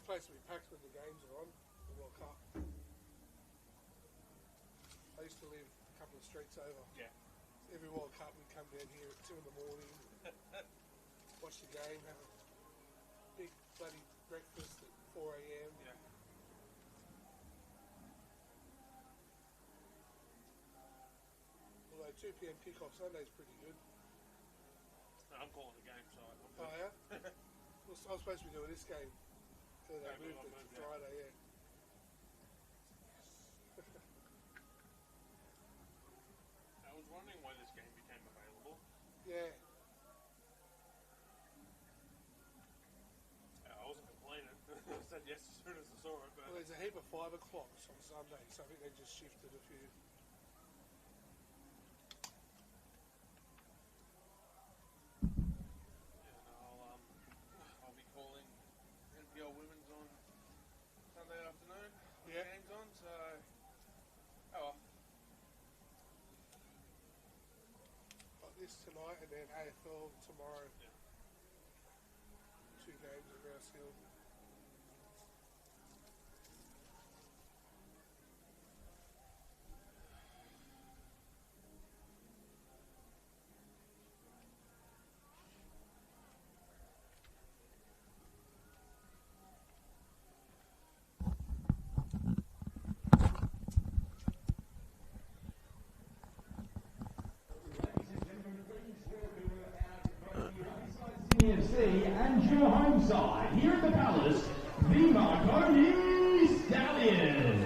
place will be packed when the games are on, the World Cup. I used to live a couple of streets over. Yeah. Every World Cup we'd come down here at 2 in the morning, watch the game, have a big bloody breakfast at 4 a.m. Yeah. Although 2 p.m. kickoff Sunday's pretty good. I'm calling the game, so Oh yeah? Well, I was supposed to be doing this game. So they moved it to Friday, yeah. I was wondering why this game became available. Yeah. I wasn't complaining. I said yes as soon as I saw it. But Well, there's a heap of 5 o'clocks on Sunday, so I think they just shifted a few. I'll be calling NPL Women's on Sunday afternoon. Yeah. Game's on, so well. Got this tonight and then AFL tomorrow. Yeah. 2 games at Rouse Hill. And your home side here at the Palace, the Marconi Stallions.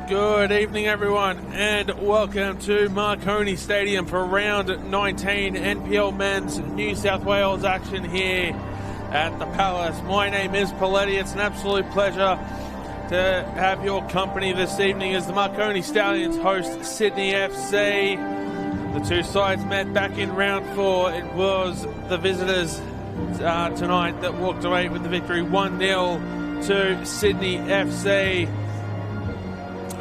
Good evening, everyone, and welcome to Marconi Stadium for round 19 NPL Men's New South Wales action here at the Palace. My name is Paletti. It's an absolute pleasure to have your company this evening as the Marconi Stallions host Sydney FC. The two sides met back in round 4. It was the visitors tonight that walked away with the victory 1-0 to Sydney FC.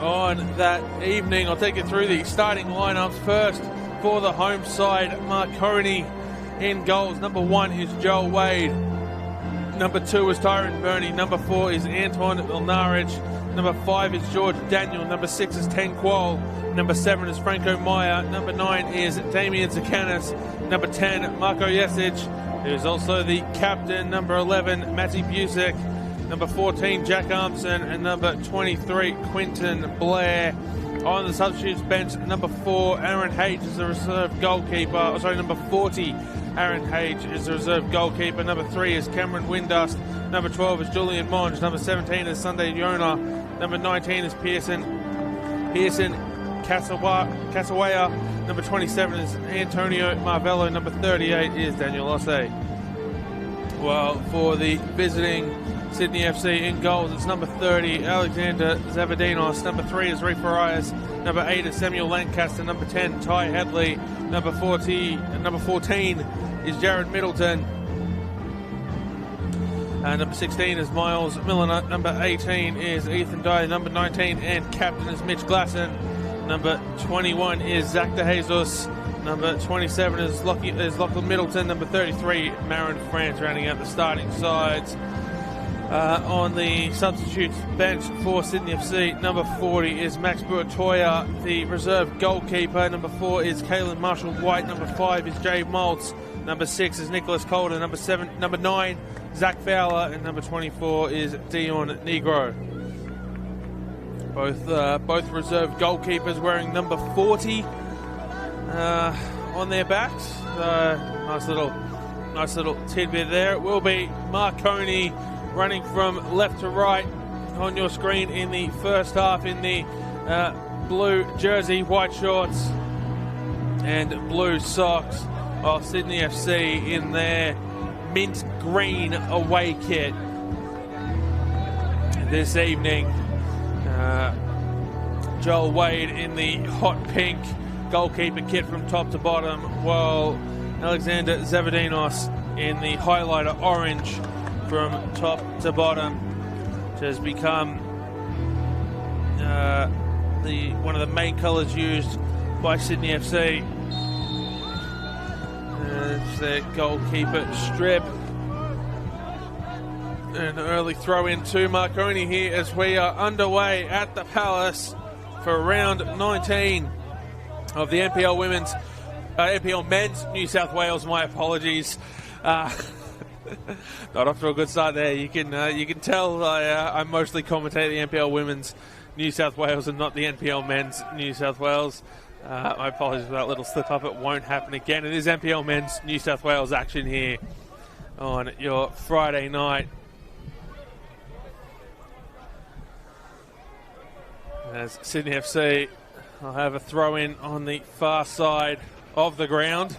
On that evening, I'll take you through the starting lineups. First, for the home side, Marconi in goals. Number 1 is Joel Wade. Number 2 is Tyron Burney. Number 4 is Anton Vilnarich. Number 5 is George Daniel. Number 6 is Ten Qual. Number 7 is Franco Meyer. Number 9 is Damien Zakanis. Number 10, Marco Jesic, who's also the captain. Number 11, Matty Busick. Number 14, Jack Armson. And number 23, Quinton Blair. On the substitutes bench, number 4, Aaron Hage is the reserve goalkeeper. Number 40, Aaron Hage is the reserve goalkeeper. Number 3 is Cameron Windust. Number 12 is Julian Monge. Number 17 is Sunday Yona. Number 19 is Pearson Casawaya. Number 27 is Antonio Marvello. Number 38 is Daniel Osse. Well, for the visiting Sydney FC in goals, it's number 30, Alexander Zavadinos. Number 3 is Reef Arias. Number 8 is Samuel Lancaster. Number 10, Ty Hadley. Number 14 is Jared Middleton. Number 16 is Miles Miller. Number 18 is Ethan Dye. Number 19 and captain is Mitch Glasson. Number 21 is Zach DeJesus. Number 27 is Lachlan Middleton. Number 33, Marin France, rounding out the starting sides. On the substitutes bench for Sydney FC, number 40 is Max Buatoya, the reserve goalkeeper. Number 4 is Kalen Marshall-White. Number 5 is Jay Maltz. Number 6 is Nicholas Calder. Number 9, Zach Fowler. And number 24 is Dion Negro. Both reserve goalkeepers wearing number 40 on their backs. Nice little tidbit there. It will be Marconi running from left to right on your screen in the first half in the blue jersey, white shorts and blue socks, while Sydney FC in their mint green away kit this evening. Joel Wade in the hot pink goalkeeper kit from top to bottom, while Alexander Zavadinos in the highlighter orange from top to bottom, which has become one of the main colours used by Sydney FC. It's their goalkeeper strip. An early throw in to Marconi here as we are underway at the Palace for round 19 of the NPL Men's New South Wales. My apologies. Not off to a good start there. You can tell I mostly commentate the NPL Women's New South Wales and not the NPL Men's New South Wales. My apologies for that little slip up. It won't happen again. It is NPL Men's New South Wales action here on your Friday night. As Sydney FC will have a throw in on the far side of the ground.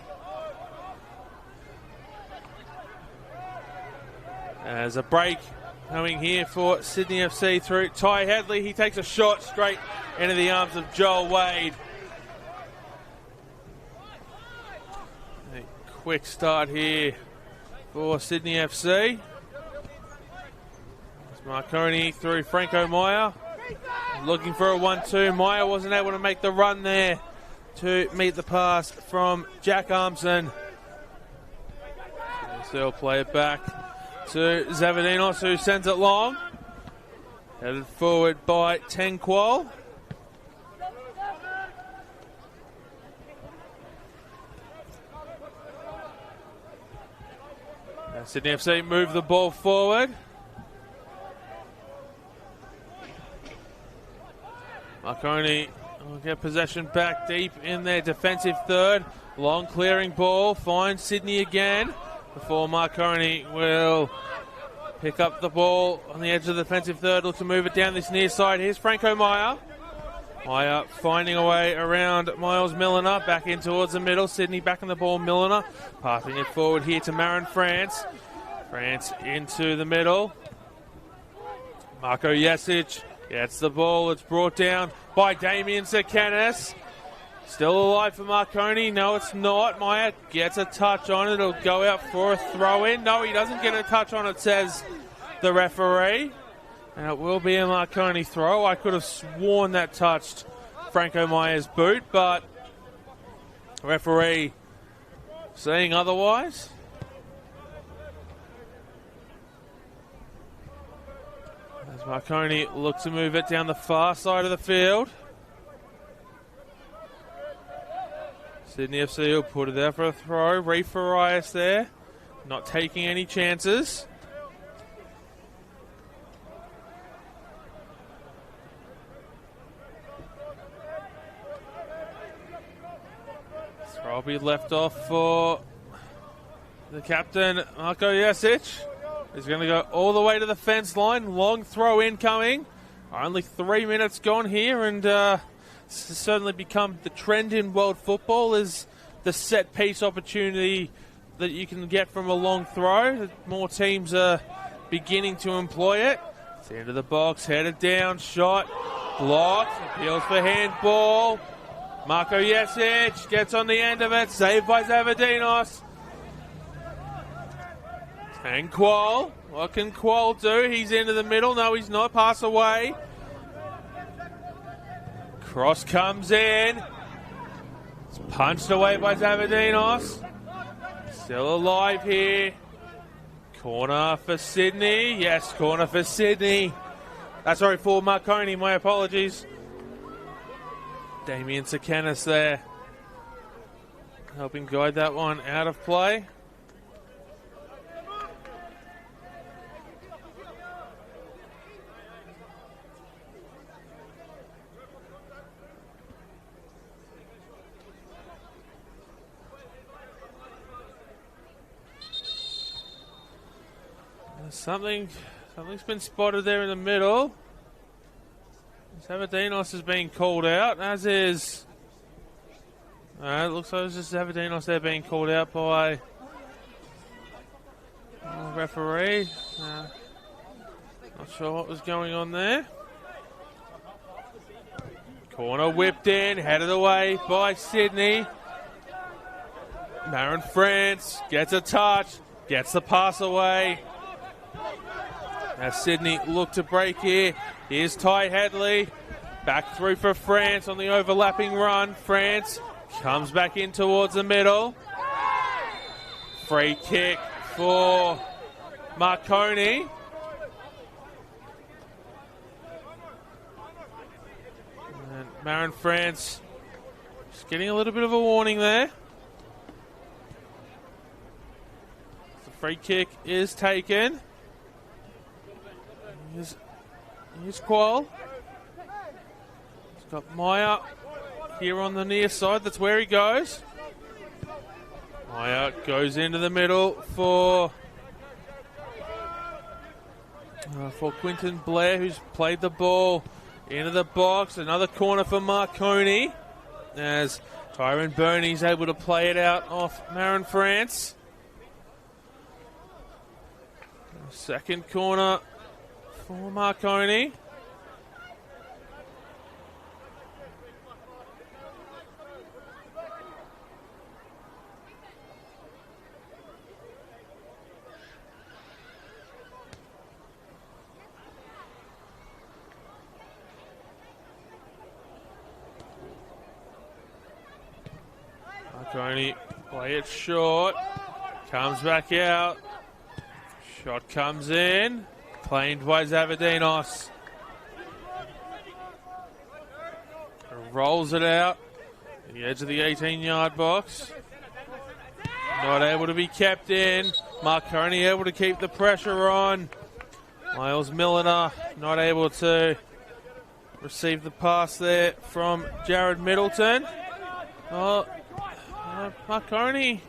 As a break coming here for Sydney FC through Ty Hadley. He takes a shot straight into the arms of Joel Wade. A quick start here for Sydney FC. It's Marconi through Franco Meyer. Looking for a 1-2. Meyer wasn't able to make the run there to meet the pass from Jack Armson. They'll play it back to Zavadinos, who sends it long. Headed forward by Tenqual. Sydney FC move the ball forward. Marconi will get possession back deep in their defensive third. Long clearing ball, finds Sydney again before Marconi will pick up the ball on the edge of the defensive third. Look to move it down this near side. Here's Franco Meyer. Meyer finding a way around Miles Milliner, back in towards the middle. Sydney back on the ball, Milliner passing it forward here to Marin France. France into the middle. Marco Jesic gets the ball. It's brought down by Damien Sakanis. Still alive for Marconi. No, it's not. Meyer gets a touch on it. It'll go out for a throw-in. No, he doesn't get a touch on it, says the referee. And it will be a Marconi throw. I could have sworn that touched Franco Meyer's boot, but referee saying otherwise. As Marconi looks to move it down the far side of the field. Sydney FC will put it there for a throw. Reef Arias there, not taking any chances. Throw will be left off for the captain, Marco Jesic. He's going to go all the way to the fence line. Long throw incoming. Only 3 minutes gone here, and this has certainly become the trend in world football, is the set piece opportunity that you can get from a long throw. More teams are beginning to employ it. It's the end of the box, headed down, shot, blocked, appeals for handball. Marco Jesic gets on the end of it, saved by Zavadinos. And Qual, what can Qual do? He's into the middle. No, he's not. Pass away. Cross comes in. It's punched away by Zavadinos. Still alive here. Corner for Sydney. Yes, corner for Sydney. Sorry, for Marconi. My apologies. Damien Sakanis there, helping guide that one out of play. Something's been spotted there in the middle. Zavadinos is being called out, as is... it looks like it's just Zavadinos there being called out by the referee. Not sure what was going on there. Corner whipped in, headed away by Sydney. Marin France gets a touch, gets the pass away. As Sydney look to break here. Here's Ty Hadley. Back through for France on the overlapping run. France comes back in towards the middle. Free kick for Marconi. Marin France just getting a little bit of a warning there. The free kick is taken. Here's Qual. He's got Meyer here on the near side. That's where he goes. Meyer goes into the middle for Quinton Blair, who's played the ball into the box. Another corner for Marconi as Tyrone Burney's able to play it out off Marin France. Second corner for Marconi. Marconi play it short, comes back out, shot comes in, claimed by Zavadinos. Rolls it out, the edge of the 18-yard box. Not able to be kept in. Marconi able to keep the pressure on. Miles Milliner not able to receive the pass there from Jared Middleton. Marconi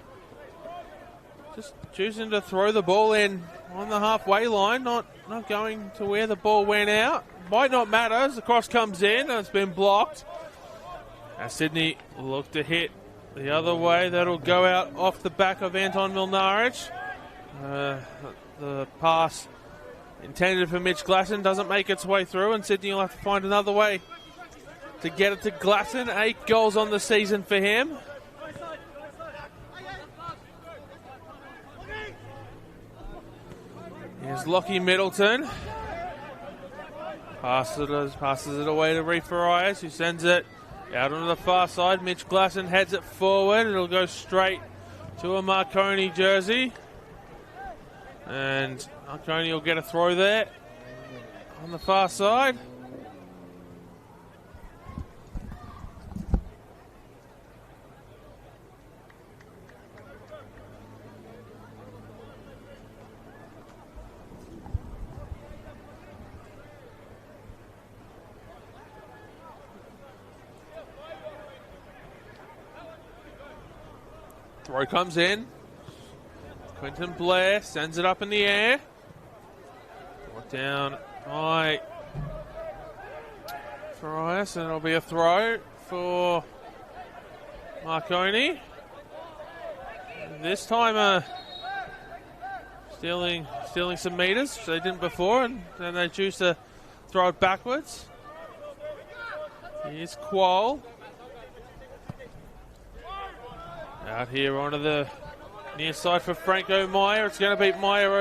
just choosing to throw the ball in on the halfway line, not going to where the ball went out. Might not matter as the cross comes in and it's been blocked. As Sydney look to hit the other way, that'll go out off the back of Anton Milnaric. The pass intended for Mitch Glasson doesn't make its way through, and Sydney will have to find another way to get it to Glasson. 8 goals on the season for him. Here's Lockie Middleton. Passes it away to Reef Arias, who sends it out onto the far side. Mitch Glasson heads it forward. It'll go straight to a Marconi jersey. And Marconi will get a throw there on the far side. Throw comes in. Quinton Blair sends it up in the air. Brought down by Farias, and it'll be a throw for Marconi. This time stealing some meters, which they didn't before, and then they choose to throw it backwards. Here's Qual. Out here onto the near side for Franco Meyer. It's going to beat Meyer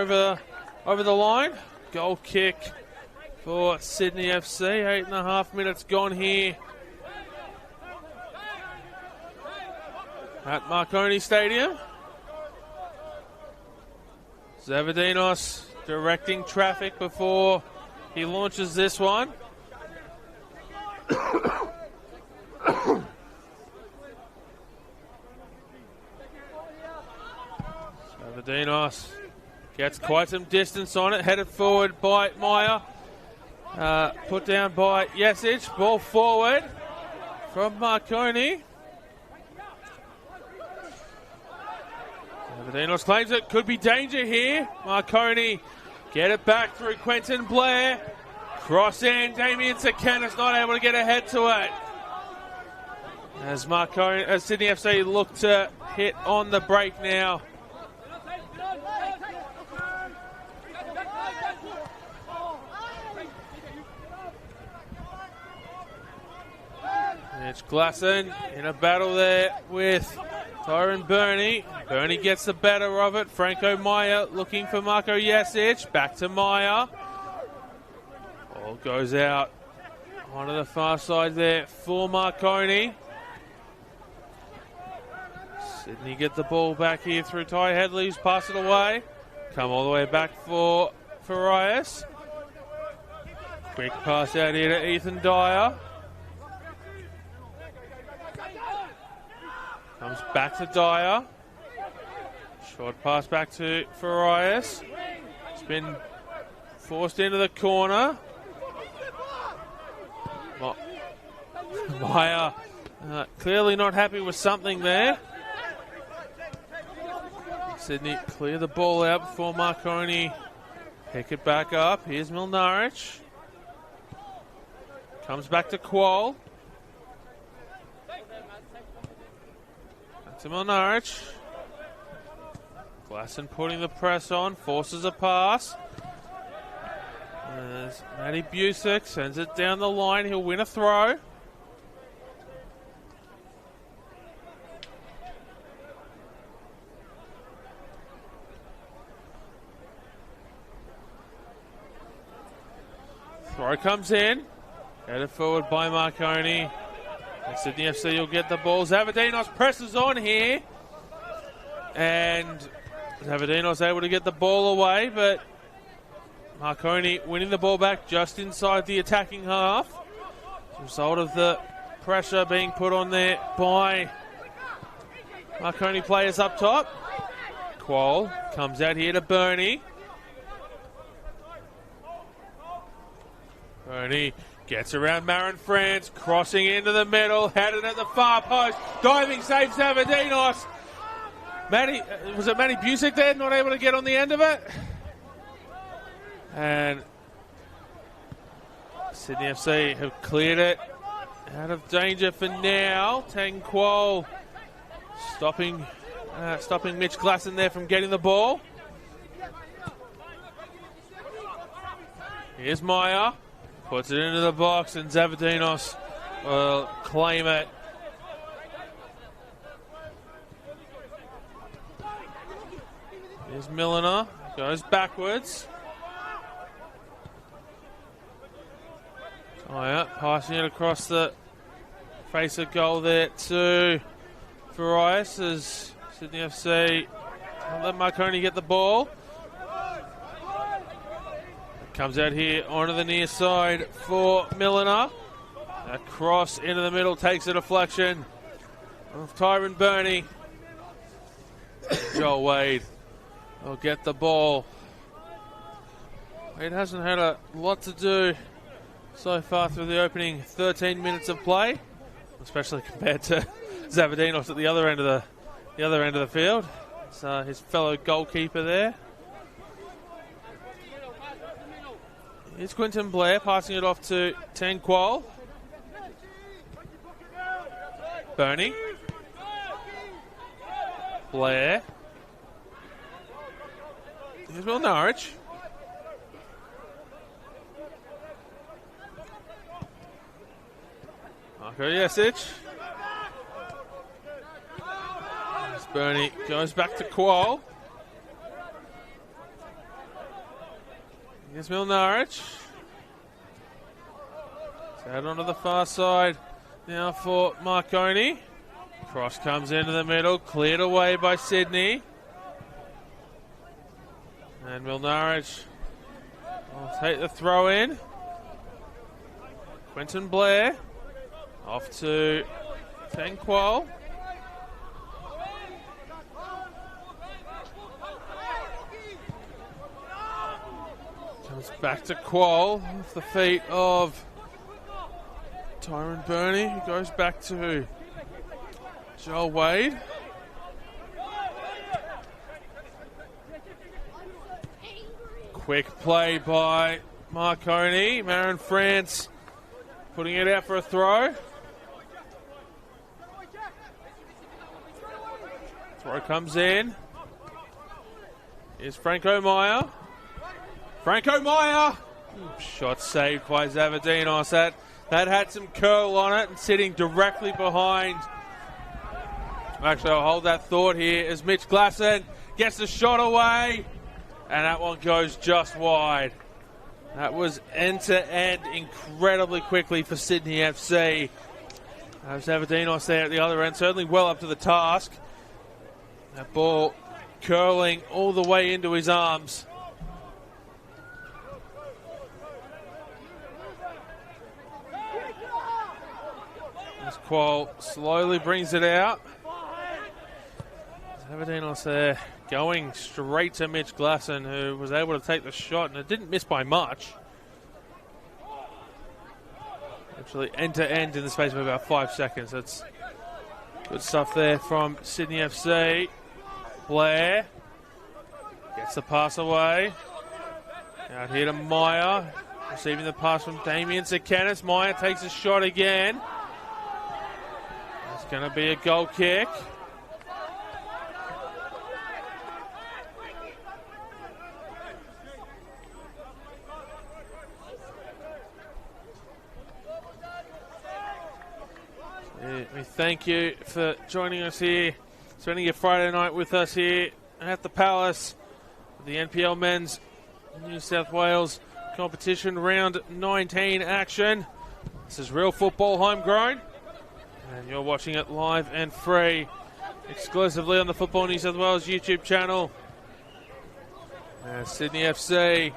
over the line. Goal kick for Sydney FC. 8.5 minutes gone here at Marconi Stadium. Zavadinos directing traffic before he launches this one. Zavadinos gets quite some distance on it, headed forward by Meyer. Put down by Jasic. Ball forward from Marconi. Zavadinos claims it. Could be danger here. Marconi get it back through Quentin Blair. Cross in. Damien Sakanis not able to get ahead to it. As Sydney FC look to hit on the break now. It's Glasson in a battle there with Tyrone Burney. Burney gets the better of it. Franco Meyer looking for Marco Jasic. Back to Meyer. Ball goes out onto the far side there for Marconi. Sydney get the ball back here through Ty Headley, who's passed it away. Come all the way back for Farias. Quick pass out here to Ethan Dyer. Comes back to Dyer. Short pass back to Farias. It's been forced into the corner. Meyer clearly not happy with something there. Sydney clear the ball out before Marconi pick it back up. Here's Milnarich. Comes back to Qual. Back to Milnarich. Glasson putting the press on, forces a pass. There's Matty Busick, sends it down the line. He'll win a throw. Throw comes in. Headed forward by Marconi. And Sydney FC will get the ball. Zavadinos presses on here. And Zavadinos able to get the ball away, but Marconi winning the ball back just inside the attacking half. As a result of the pressure being put on there by Marconi players up top. Qual comes out here to Bernie. Bernie gets around Marin France, crossing into the middle, headed at the far post, diving save Zavadinos. Was it Matty Busick there, not able to get on the end of it? And Sydney FC have cleared it out of danger for now. Tang Qual stopping Mitch Glasson there from getting the ball. Here's Meyer. Puts it into the box and Zavadinos will claim it. Here's Milliner. Goes backwards. Passing it across the face of goal there to Farias as Sydney FC won't let Marconi get the ball. Comes out here onto the near side for Milliner. A cross into the middle takes a deflection of Tyron Burney. Joel Wade will get the ball. Wade hasn't had a lot to do so far through the opening 13 minutes of play, especially compared to Zavadinos at the other end of the field. So his fellow goalkeeper there. Here's Quinton Blair passing it off to Tang Qual. Bernie. Blair. Here's Will Norwich. Marco Jesic. Bernie goes back to Qual. Here's Milnarich. It's out onto the far side now for Marconi. Cross comes into the middle, cleared away by Sydney. And Milnarich will take the throw in. Quentin Blair off to Tang Qual. Comes back to Qual off the feet of Tyron Burney, who goes back to Joel Wade. Quick play by Marconi. Marin France putting it out for a throw. Throw comes in. Here's Franco Meyer. Franco Meyer! Shot saved by Zavadinos. That had some curl on it and sitting directly behind. Actually, I'll hold that thought here as Mitch Glasson gets the shot away. And that one goes just wide. That was end-to-end incredibly quickly for Sydney FC. Zavadinos there at the other end, certainly well up to the task. That ball curling all the way into his arms. As Qual slowly brings it out. Savardinos there going straight to Mitch Glasson, who was able to take the shot, and it didn't miss by much. Actually end to end in the space of about 5 seconds. That's good stuff there from Sydney FC. Blair gets the pass away. Out here to Meyer. Receiving the pass from Damien Sakanis. Meyer takes a shot again. It's going to be a goal kick. We thank you for joining us here, spending your Friday night with us here at the Palace. The NPL Men's New South Wales competition round 19 action. This is real football, homegrown, and you're watching it live and free exclusively on the Football New South Wales YouTube channel. Sydney FC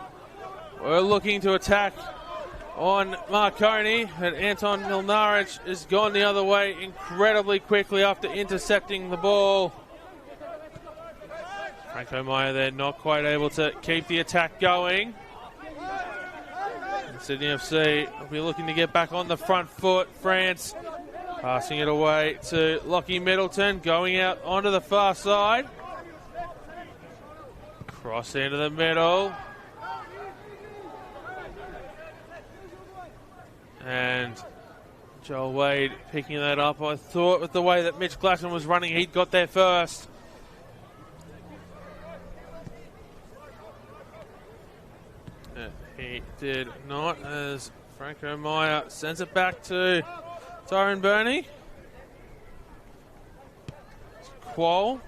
were looking to attack on Marconi, and Anton Milnaric has gone the other way incredibly quickly after intercepting the ball. Franco Meyer there not quite able to keep the attack going. And Sydney FC will be looking to get back on the front foot. France passing it away to Lockie Middleton, going out onto the far side. Cross into the middle. And Joel Wade picking that up. I thought with the way that Mitch Glasson was running, he'd got there first. He did not, as Franco Meyer sends it back to Tyrone Burney. Quoll.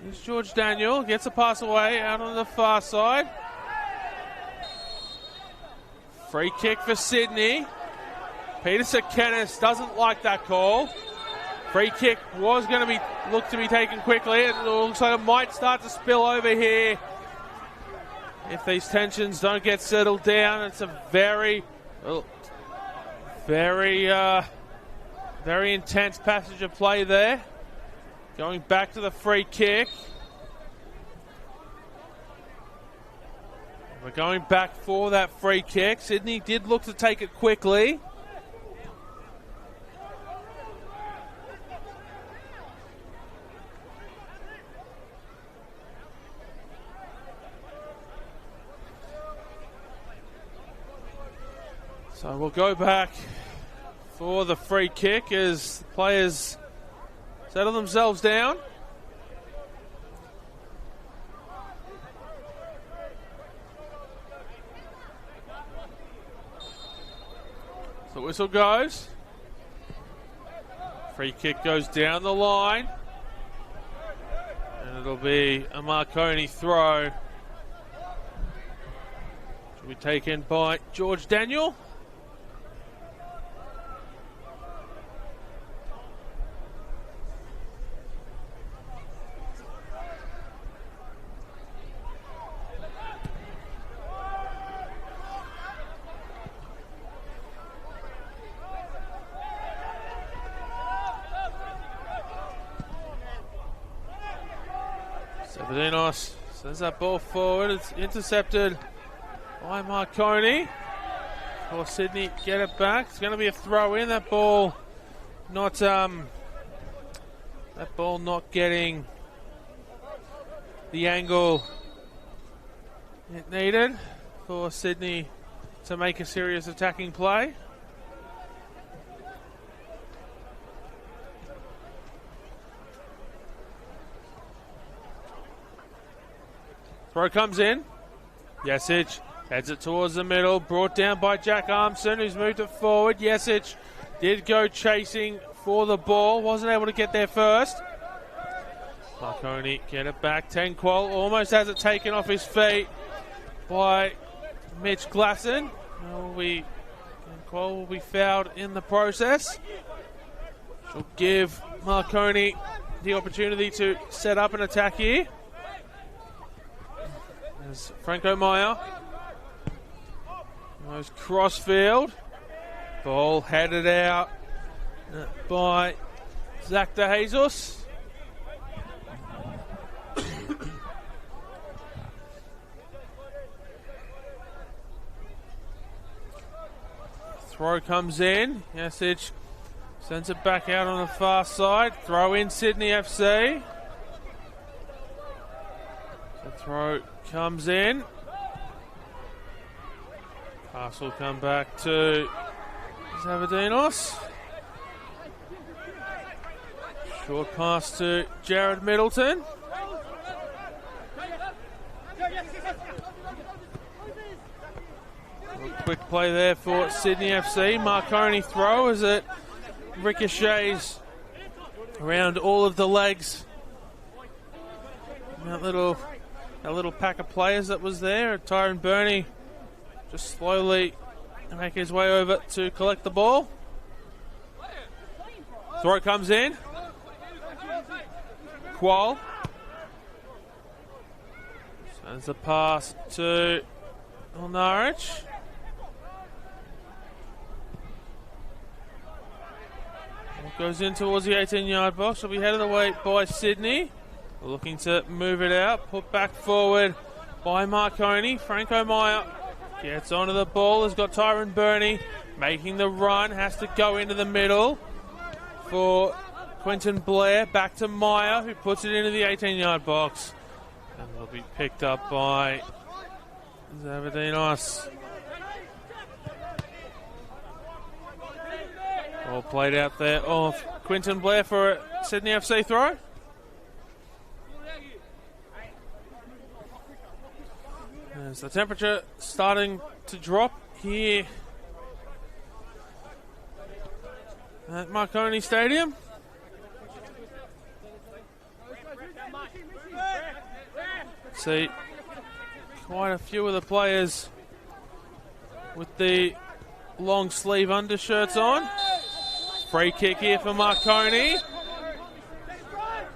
Here's George Daniel, gets a pass away out on the far side. Free kick for Sydney. Peter Sakanis doesn't like that call. Free kick was going to be looked to be taken quickly. It looks like it might start to spill over here if these tensions don't get settled down. It's a very intense passage of play there. Going back to the free kick. We're going back for that free kick. Sydney did look to take it quickly. So we'll go back for the free kick as the players settle themselves down. So the whistle goes. Free kick goes down the line. And it'll be a Marconi throw. Should be taken by George Daniel. Savardinos sends that ball forward. It's intercepted by Marconi. For Sydney, get it back. It's going to be a throw in. That ball not getting the angle it needed for Sydney to make a serious attacking play. Throw comes in. Jesic heads it towards the middle. Brought down by Jack Armson, who's moved it forward. Jesic did go chasing for the ball. Wasn't able to get there first. Marconi get it back. Tenquol almost has it taken off his feet by Mitch Glasson. Tenquol will be fouled in the process. She'll give Marconi the opportunity to set up an attack here. As Franco Meyer goes crossfield. Ball headed out by Zach De Jesus. Throw comes in. Yasic sends it back out on the far side. Throw in Sydney FC. The throw comes in. Pass will come back to Zavadinos. Short pass to Jared Middleton. A quick play there for Sydney FC. Marconi throw as it ricochets around all of the legs. That little pack of players that was there. Tyrone Burney just slowly make his way over to collect the ball. Throw comes in. Qual sends a pass to Norwich. Goes in towards the 18-yard box. Will be headed away by Sydney. Looking to move it out. Put back forward by Marconi. Franco Meyer gets onto the ball. Has got Tyrone Burney making the run. Has to go into the middle for Quentin Blair. Back to Meyer, who puts it into the 18-yard box. And will be picked up by Zavadinos. All played out there off Quentin Blair for a Sydney FC throw. As the temperature starting to drop here at Marconi Stadium. See quite a few of the players with the long sleeve undershirts on. Free kick here for Marconi.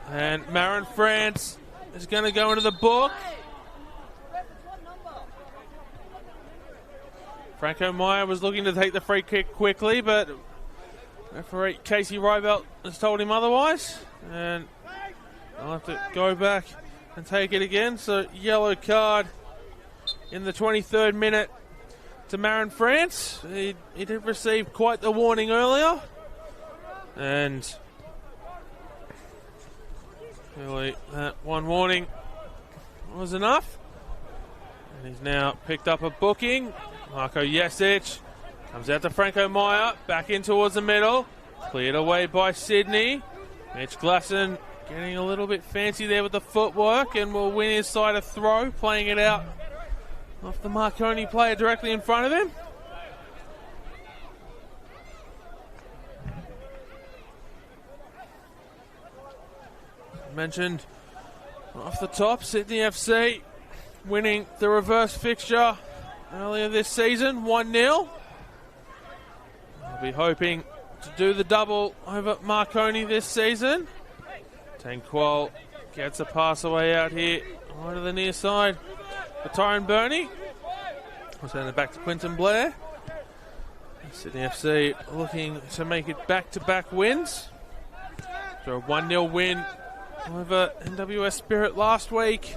And Marin France is going to go into the book. Franco Meyer was looking to take the free kick quickly, but referee Casey Rybelt has told him otherwise. And I'll have to go back and take it again. So yellow card in the 23rd minute to Marin France. He did receive quite the warning earlier. And really that one warning was enough. And he's now picked up a booking. Marco Jesic comes out to Franco Meyer. Back in towards the middle. Cleared away by Sydney. Mitch Glasson getting a little bit fancy there with the footwork and will win his side a throw. Playing it out off the Marconi player directly in front of him. Mentioned off the top, Sydney FC winning the reverse fixture earlier this season, 1-0. I'll be hoping to do the double over Marconi this season. Tanquil gets a pass away out here, right to the near side for Tyrone Burney. We'll send it back to Quentin Blair. Sydney FC looking to make it back-to-back wins. So a 1-0 win over NWS Spirit last week.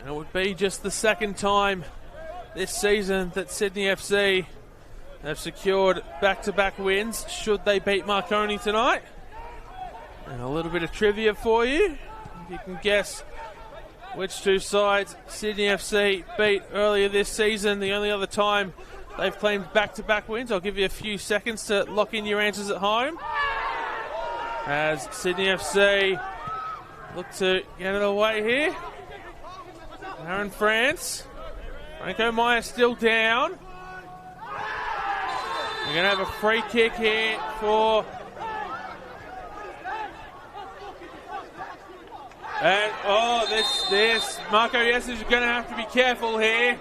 And it would be just the second time this season that Sydney FC have secured back-to-back wins should they beat Marconi tonight. And a little bit of trivia for you. If you can guess which two sides Sydney FC beat earlier this season, the only other time they've claimed back-to-back wins. I'll give you a few seconds to lock in your answers at home. As Sydney FC look to get it away here. Aaron France. Franco Meyer still down. We're going to have a free kick here for... And, this Marco Yesic is going to have to be careful here.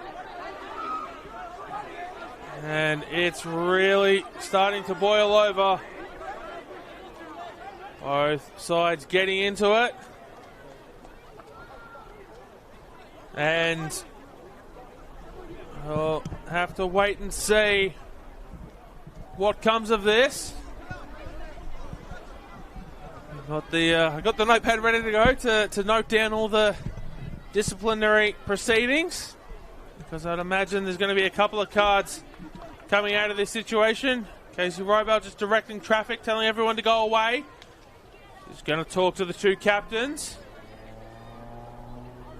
And it's really starting to boil over. Both sides getting into it. And We'll have to wait and see what comes of this. I got the notepad ready to go to note down all the disciplinary proceedings, because I'd imagine there's going to be a couple of cards coming out of this situation. Casey Robel just directing traffic, telling everyone to go away. He's going to talk to the two captains.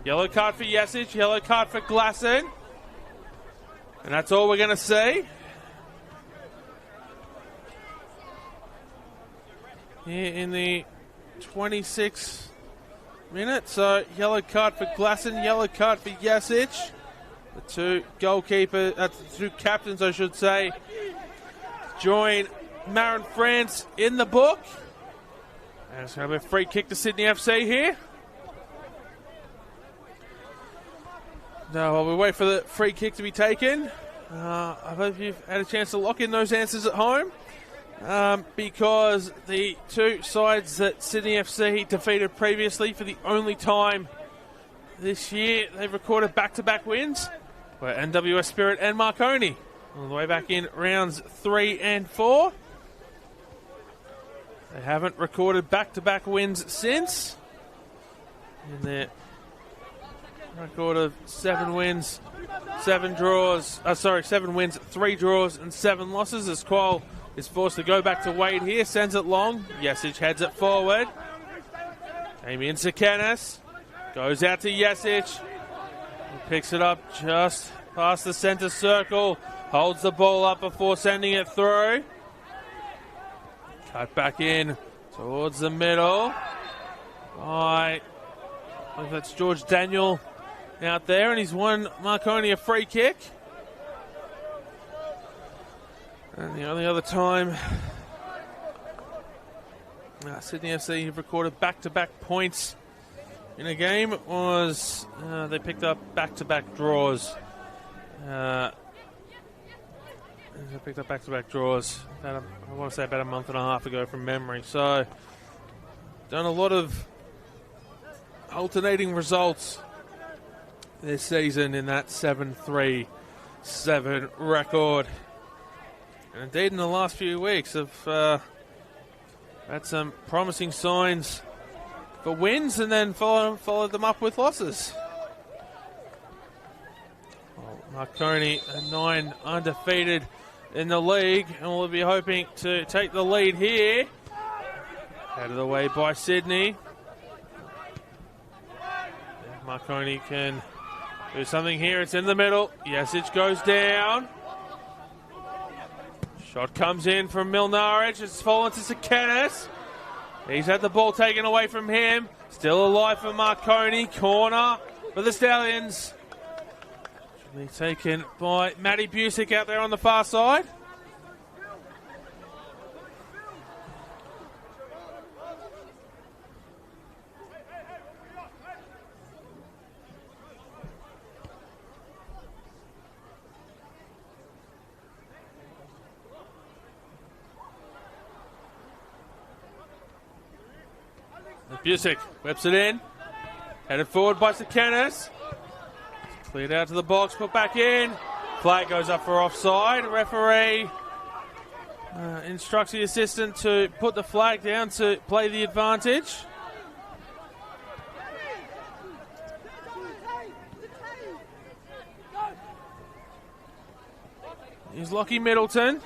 Yellow card for Yesic, yellow card for Glasson. And that's all we're going to see. Here in the 26th minute. So yellow card for Glasson, yellow card for Yesic. The two goalkeepers, the two captains, I should say, join Marin France in the book. And it's going to be a free kick to Sydney FC here. Now, while we wait for the free kick to be taken, I hope you've had a chance to lock in those answers at home. Because the two sides that Sydney FC defeated previously for the only time this year, they've recorded back-to-back wins, were NWS Spirit and Marconi, all the way back in rounds 3 and 4. They haven't recorded back-to-back wins since. In their record of 7 wins, 7 draws, 7 wins, 3 draws and 7 losses, as Qual is forced to go back to Wade here, sends it long. Yesic heads it forward. Damien Sakanis goes out to Yesic. He picks it up just past the centre circle. Holds the ball up before sending it through. Cut back in towards the middle. I think that's George Daniel out there, and he's won Marconi a free kick. And the only other time Sydney FC have recorded back-to-back points in a game was they picked up back-to-back draws. They picked up back-to-back draws I want to say about a month and a half ago from memory. So done a lot of alternating results this season in that 7-3-7 record. And indeed, in the last few weeks, have had some promising signs for wins and then followed them up with losses. Well, Marconi, 9 undefeated in the league, and we'll be hoping to take the lead here. Out of the way by Sydney. Marconi can do something here. It's in the middle. Yesic goes down. Shot comes in from Milnarich. It's fallen to Sakanis. He's had the ball taken away from him. Still alive for Marconi. Corner for the Stallions. Should be taken by Matty Busick out there on the far side. Busick whips it in. Headed forward by Sakanis. Cleared out to the box, put back in. Flag goes up for offside. Referee instructs the assistant to put the flag down to play the advantage. Here's Lockie Middleton.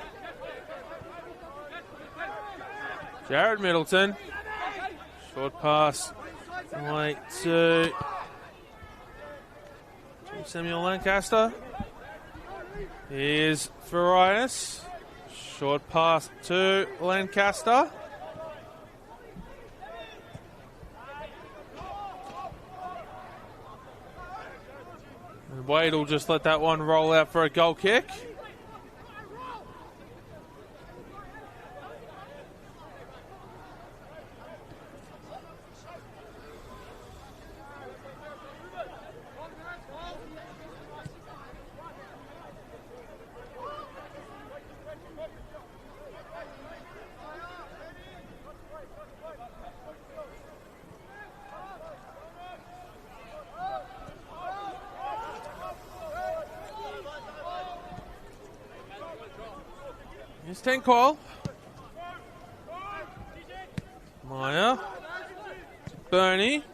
Jared Middleton. Short pass away to Samuel Lancaster. Here's Farias. Short pass to Lancaster. And Wade will just let that one roll out for a goal kick. It's 10 Qual. Meyer. Bernie.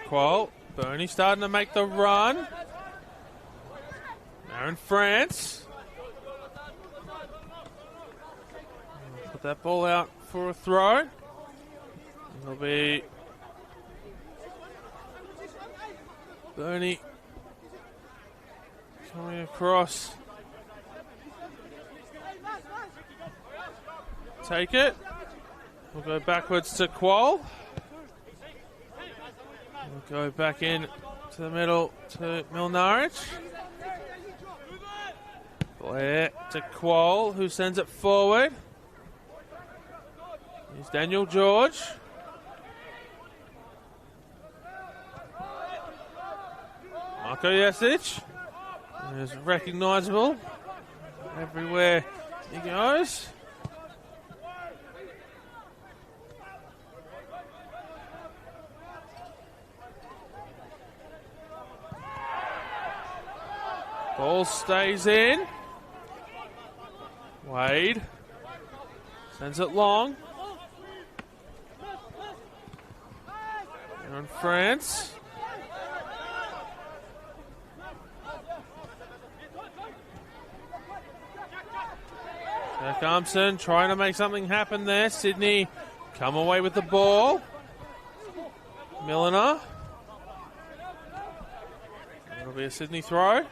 Qual. Bernie starting to make the run. Now in France. Put that ball out for a throw. It'll be Bernie coming across. Take it. We'll go backwards to Qual. We'll go back in to the middle to Milnarich. Blair to Qual, who sends it forward. Here's Daniel George. Marko Jesic is recognisable everywhere he goes. Ball stays in. Wade sends it long. And France. Jack Armson trying to make something happen there. Sydney come away with the ball. Milliner. It'll be a Sydney throw.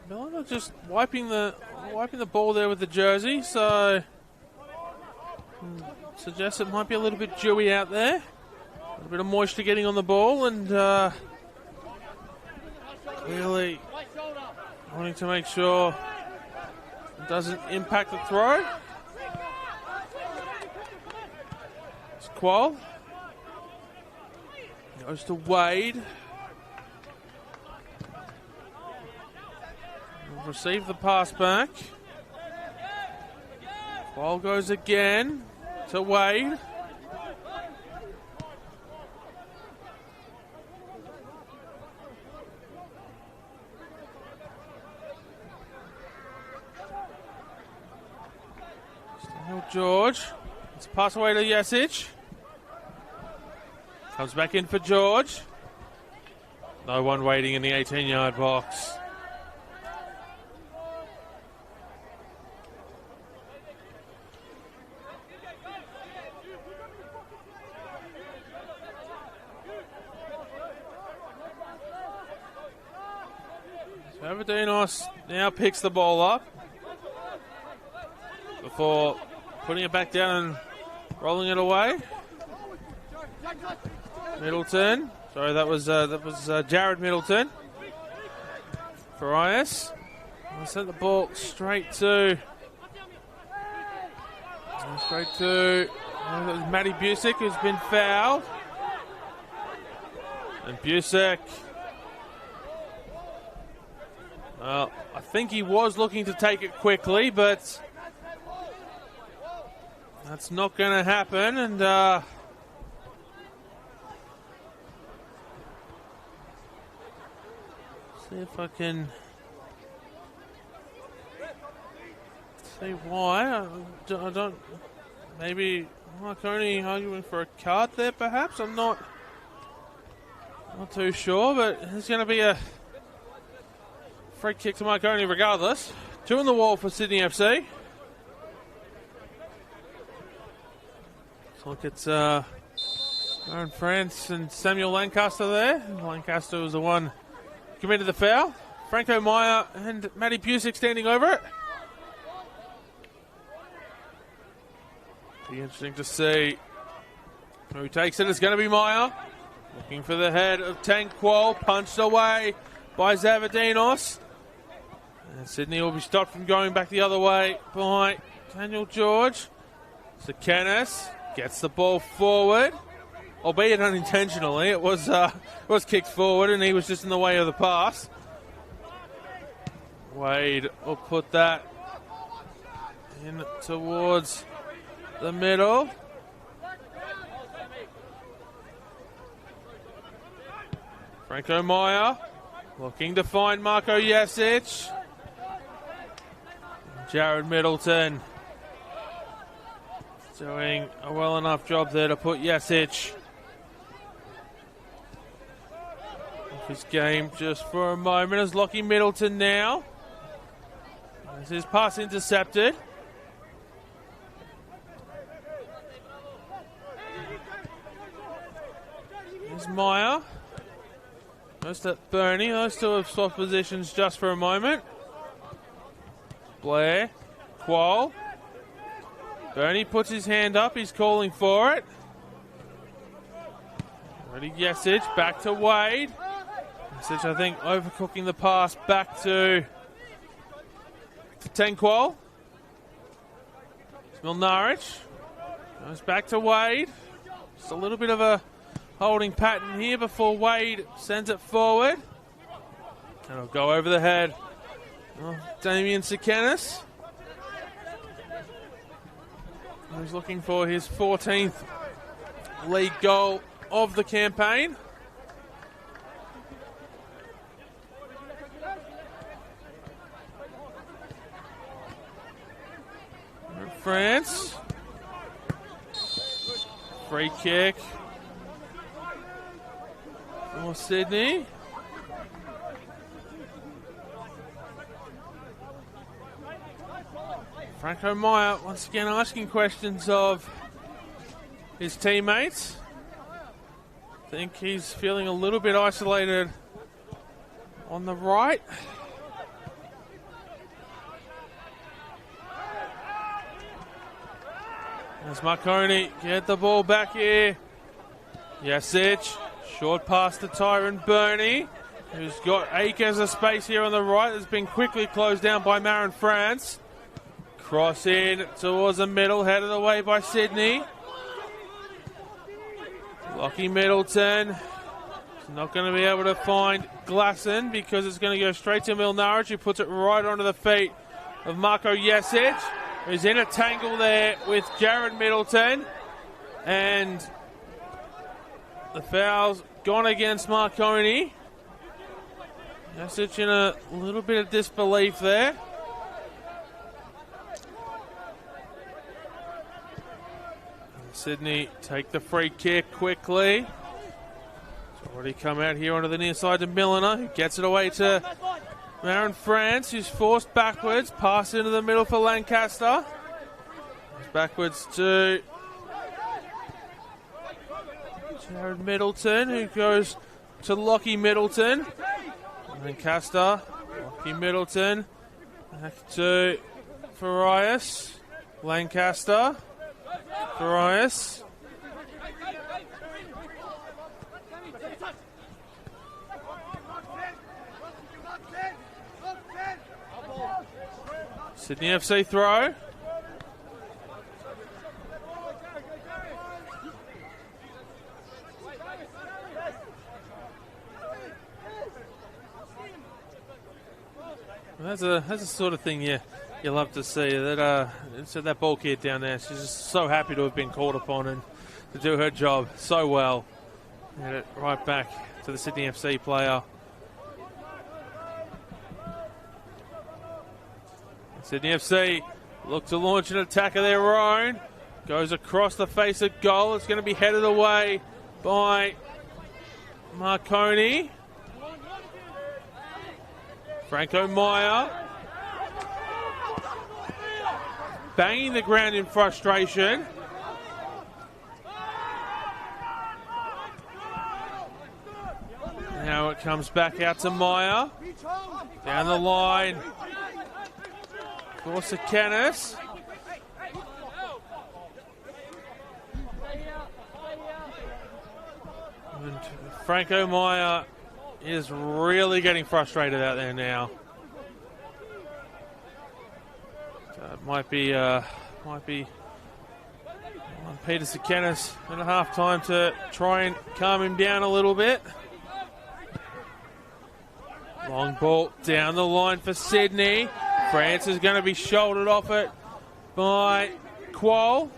Milliner just wiping the ball there with the jersey, so suggests it might be a little bit dewy out there. A little bit of moisture getting on the ball, and clearly wanting to make sure it doesn't impact the throw. It's Qual. Goes to Wade. Receive the pass back. Ball goes again to Wade. Daniel George. Let's pass away to Jesic. Comes back in for George. No one waiting in the 18-yard box. Avadinos now picks the ball up before putting it back down and rolling it away. Middleton. Sorry, that was Jared Middleton for IS. I'll send the ball straight to Matty Busick, who's been fouled. And Busick, well, I think he was looking to take it quickly, but that's not going to happen. And see if I can see why. I don't. Maybe Marconi arguing for a card there, perhaps. I'm not too sure, but there's going to be a free kick to Marconi regardless. 2 on the wall for Sydney FC. Look, it's Aaron France and Samuel Lancaster there. Lancaster was the one who committed the foul. Franco Meyer and Matty Busick standing over it. Be interesting to see who takes it. It's going to be Meyer. Looking for the head of Tank Qual. Punched away by Zavadinos. And Sydney will be stopped from going back the other way by Daniel George. So Kenneth gets the ball forward, albeit unintentionally. It was kicked forward and he was just in the way of the pass. Wade will put that in towards the middle. Franco Meyer looking to find Marco Jasic. Jared Middleton doing a well enough job there to put Jasic off his game just for a moment as Lockie Middleton now. As his pass intercepted. Here's Meyer. Goes to Bernie. Those two have swapped positions just for a moment. Blair. Qual. Bernie puts his hand up. He's calling for it. Ready, Jasic. Back to Wade. Jasic, I think, overcooking the pass back to Tenqual. Milnarich. Goes back to Wade. Just a little bit of a holding pattern here before Wade sends it forward. And it'll go over the head of Damien Sikanis. He's looking for his 14th league goal of the campaign. France. Free kick for Sydney. Franco Meyer once again asking questions of his teammates. I think he's feeling a little bit isolated on the right. As Marconi get the ball back here. Jasic, short pass to Tyron Burney, who's got acres of space here on the right. That's been quickly closed down by Marin France. Cross in towards the middle, headed away by Sydney. Lockie Middleton is not going to be able to find Glasson because it's going to go straight to Milnarich, who puts it right onto the feet of Marco Jasic, who's in a tangle there with Jared Middleton. And the foul's gone against Marconi. Jasic in a little bit of disbelief there. Sydney take the free kick quickly. It's already come out here onto the near side to Milliner, who gets it away to Marin France, who's forced backwards. Pass into the middle for Lancaster. Backwards to Jared Middleton, who goes to Lockie Middleton. Lancaster, Lockie Middleton. Back to Farias. Lancaster. Farias. Sydney FC throw. That's the sort of thing you love to see. That ball kid down there, she's just so happy to have been called upon and to do her job so well. Get it right back to the Sydney FC player. Sydney FC look to launch an attack of their own. Goes across the face of goal. It's going to be headed away by Marconi. Franco Meyer banging the ground in frustration. Now it comes back out to Meyer. Down the line for Sikanis. And Franco Meyer is really getting frustrated out there now. So it might be on Peter Sikanis at a half time to try and calm him down a little bit. Long ball down the line for Sydney. France is going to be shouldered off it by Qual.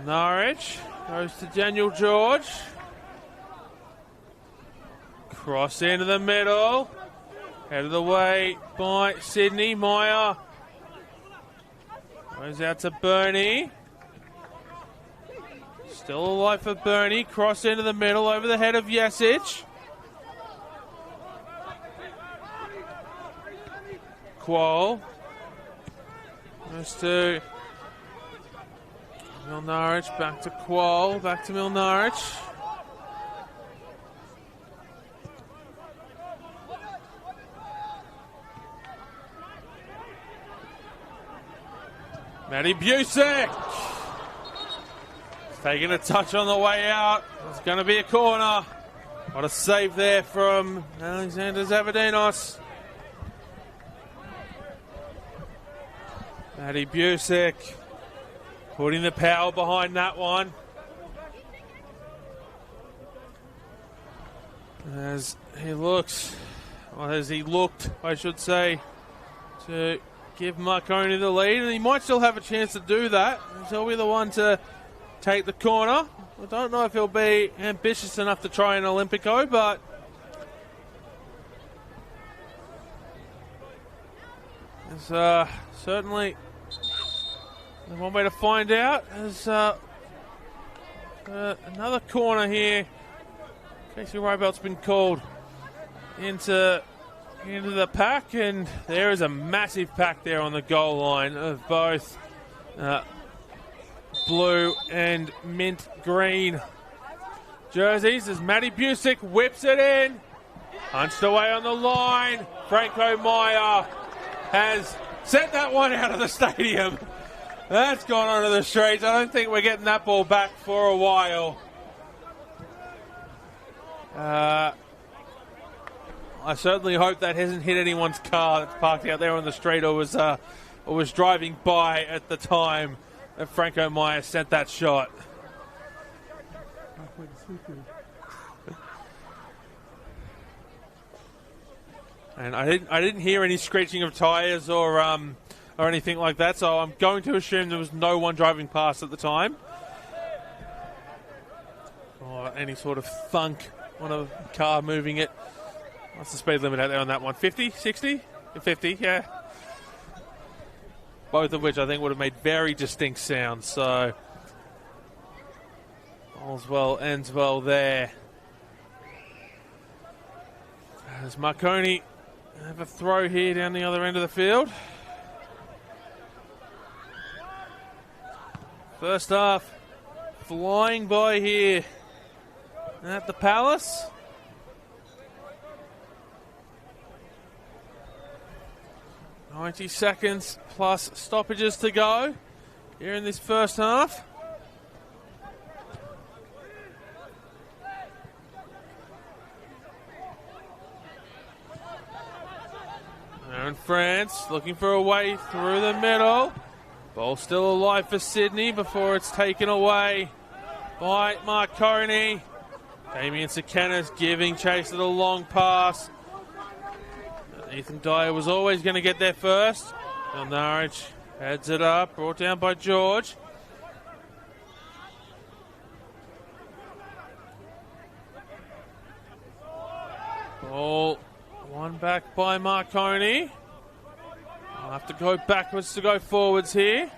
Norwich Goes to Daniel George. Cross into the middle. Out of the way by Sydney. Meyer goes out to Bernie. Still alive for Bernie. Cross into the middle over the head of Jasic. Qual goes to Milnarich. Back to Qual. Back to Milnarich. Matty Busick taking a touch on the way out. It's going to be a corner. What a save there from Alexander Zavadinos. Matty Busick putting the power behind that one. As he looked, I should say, to give Marconi the lead, and he might still have a chance to do that. He'll be the one to take the corner. I don't know if he'll be ambitious enough to try an Olympico, but there's certainly one way to find out. There's another corner here. Casey Rybelt's been called into the pack, and there is a massive pack there on the goal line of both blue and mint green jerseys as Matty Busick whips it in. Punched away on the line. Franco Meyer has sent that one out of the stadium. That's gone onto the streets. I don't think we're getting that ball back for a while. I certainly hope that hasn't hit anyone's car that's parked out there on the street or was driving by at the time that Franco Meyer sent that shot. And I didn't hear any screeching of tyres or anything like that, so I'm going to assume there was no one driving past at the time. Or any sort of thunk on a car moving it. What's the speed limit out there on that one? 50? 60? 50, yeah. Both of which I think would have made very distinct sounds, so all's well, ends well there. As Marconi have a throw here down the other end of the field. First half flying by here at the Palace. .90 seconds plus stoppages to go here in this first half. Aaron France looking for a way through the middle. Ball still alive for Sydney before it's taken away by Marconi. Damien Sekena's giving chase to the long pass. Ethan Dyer was always going to get there first. Milnarich heads it up, brought down by George. Ball one back by Marconi. I'll have to go backwards to go forwards here.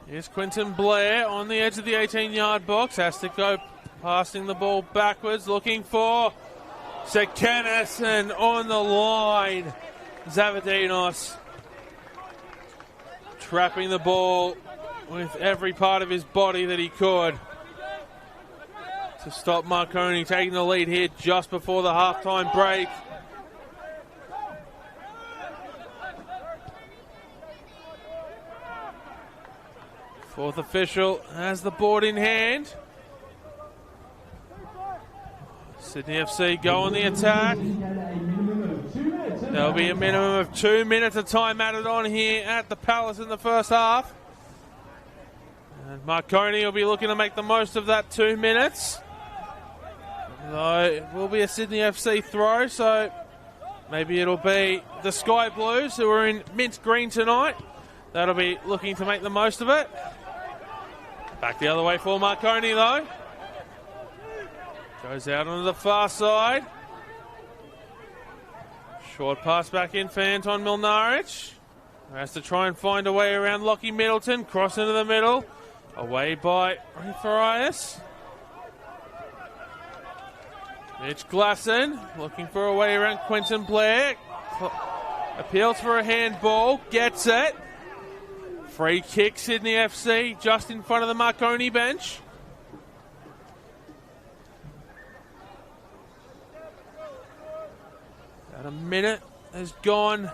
Here's Quinton Blair on the edge of the 18-yard box. Has to go passing the ball backwards, looking for Sekenas, and on the line, Zavadinos trapping the ball with every part of his body that he could to stop Marconi taking the lead here just before the halftime break. Fourth official has the board in hand. Sydney FC go on the attack. There'll be a minimum of 2 minutes of time added on here at the Palace in the first half. And Marconi will be looking to make the most of that 2 minutes. Though it will be a Sydney FC throw, so maybe it'll be the Sky Blues, who are in mint green tonight, that'll be looking to make the most of it. Back the other way for Marconi, though. Goes out onto the far side. Short pass back in for Anton Milnaric. Has to try and find a way around Lockie Middleton. Cross into the middle. Away by Farias. Mitch Glasson looking for a way around Quentin Blair. Appeals for a handball. Gets it. Free kick, Sydney FC, just in front of the Marconi bench. About a minute has gone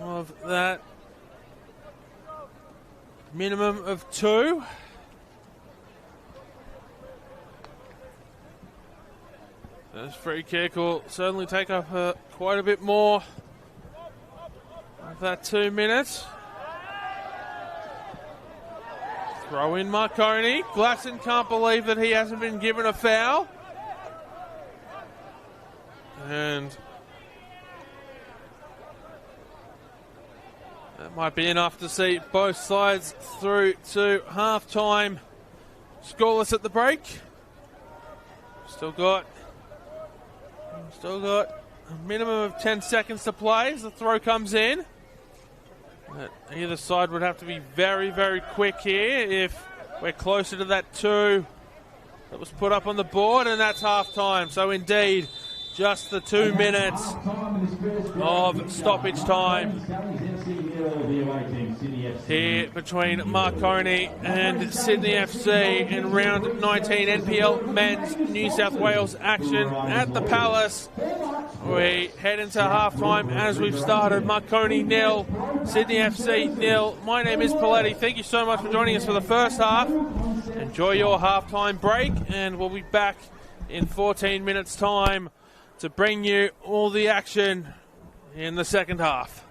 of that minimum of 2. This free kick will certainly take up quite a bit more of that 2 minutes. Throw in Marconi. Glasson can't believe that he hasn't been given a foul. And that might be enough to see both sides through to half-time. Scoreless at the break. Still got a minimum of 10 seconds to play as the throw comes in. But either side would have to be very, very quick here if we're closer to that 2 that was put up on the board, and that's half-time. So indeed, just the 2 minutes of stoppage time here between Marconi and Sydney FC in round 19 NPL Men's New South Wales action at the Palace. We head into half-time as we've started. Marconi 0, Sydney FC 0. My name is Paletti. Thank you so much for joining us for the first half. Enjoy your half-time break, and we'll be back in 14 minutes' time to bring you all the action in the second half.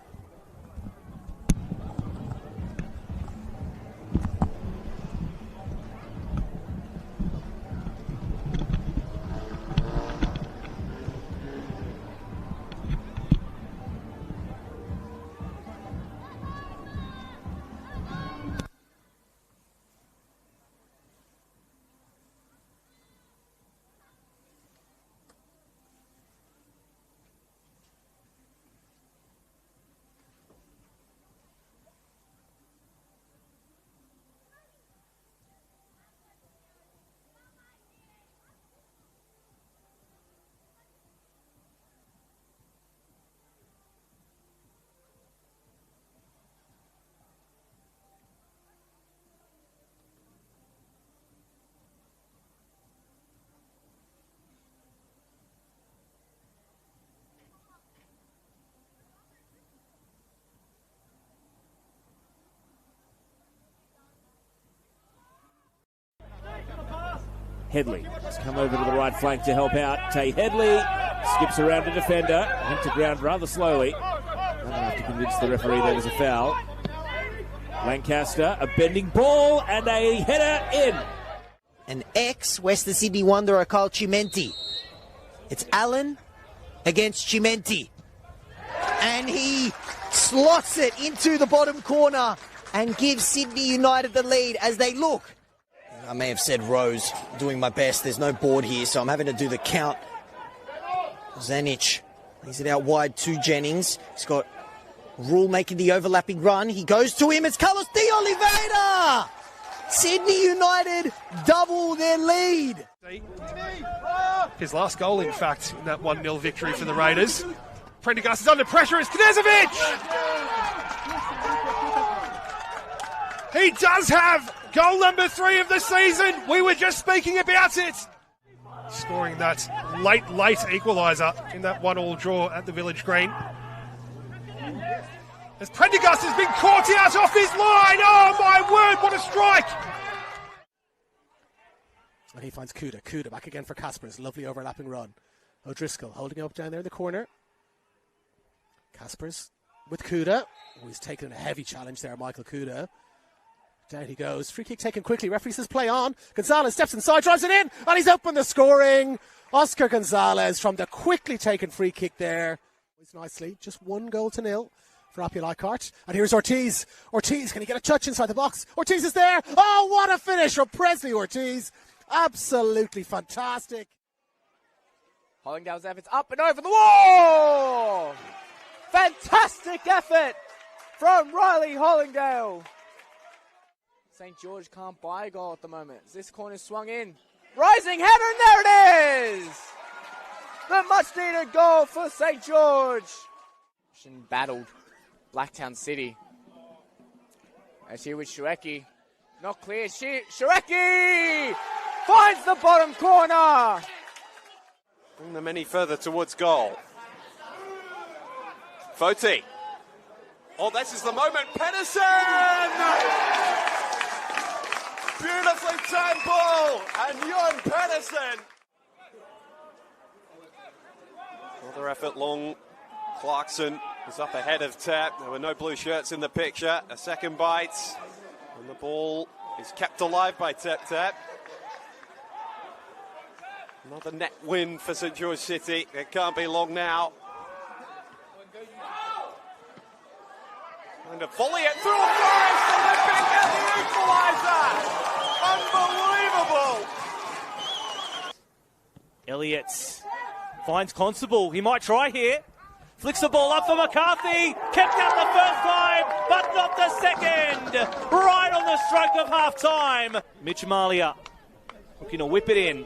Headley has come over to the right flank to help out. Tay Headley skips around the defender, went to ground rather slowly. Doesn't have to convince the referee there was a foul. Lancaster, a bending ball and a header in. An ex-Western Sydney wanderer called Chimenti. It's Allen against Chimenti. And he slots it into the bottom corner and gives Sydney United the lead as they look. I may have said Rose, doing my best. There's no board here, so I'm having to do the count. Zanic, he's it out wide to Jennings. He's got Rule making the overlapping run. He goes to him. It's Carlos de Oliveira! Sydney United double their lead. His last goal, in fact, in that 1-0 victory for the Raiders. Prendergast is under pressure. It's Knezovic! He does have goal number 3 of the season. We were just speaking about it. Scoring that late equaliser in that 1-1 draw at the Village Green. As Prendergast has been caught out off his line. Oh my word, what a strike! And he finds Kuda. Kuda back again for Kaspers. Lovely overlapping run. O'Driscoll holding it up down there in the corner. Kaspers with Kuda. Oh, he's taken a heavy challenge there, Michael Kuda. Down he goes. Free kick taken quickly. Referee says play on. Gonzalez steps inside, drives it in, and he's opened the scoring. Oscar Gonzalez from the quickly taken free kick there. Nicely, just 1-0 for Appia Leichhardt. And here's Ortiz. Ortiz, can he get a touch inside the box? Ortiz is there. Oh, what a finish from Presley Ortiz. Absolutely fantastic. Hollingdale's efforts up and over the wall. Fantastic effort from Riley Hollingdale. St. George can't buy a goal at the moment. This corner swung in. Rising header, and there it is! The much-needed goal for St. George. Battled Blacktown City. As here with Shueki. Not clear. Shueki finds the bottom corner. Bring them any further towards goal. Foti. Oh, this is the moment. Pedersen! Beautifully timed ball. And Jon Pedersen. Another effort long. Clarkson is up ahead of Tap. There were no blue shirts in the picture. A second bite. And the ball is kept alive by Tap. Another net win for St. George City. It can't be long now. And a volley it through Forrest, Olympic and the equaliser! Unbelievable! Elliott finds Constable. He might try here. Flicks the ball up for McCarthy. Kept out the first time, but not the second. Right on the stroke of half-time. Mitch Malia looking to whip it in.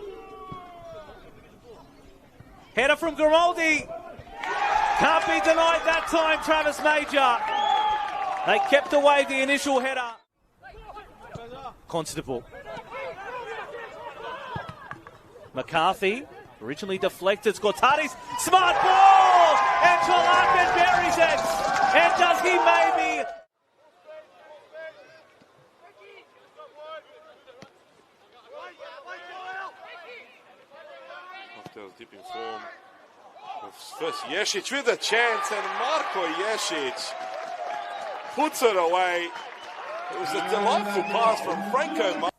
Header from Grimaldi. Can't be denied that time, Travis Major. They kept away the initial header. Constable. McCarthy, originally deflected. Scortadis, smart ball! And Chalakan buries it! And does he maybe? Cocktail's deep in form. First Ješić with a chance, and Marko Ješić puts it away. It was a delightful pass from Franco.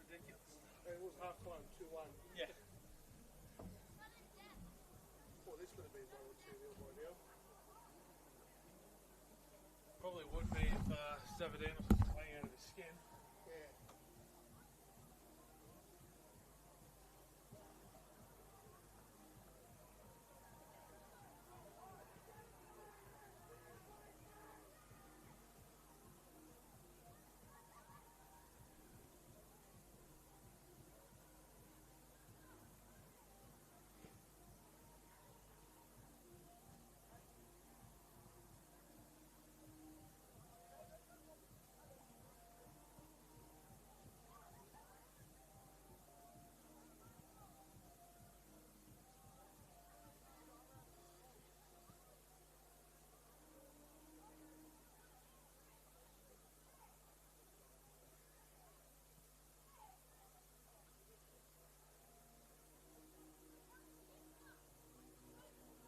Ridiculous. It was half time, 2-1. Yeah. Well, this would have been 1 or 2-0 by now. Probably would be if Savadine was playing out of his skin. Yeah.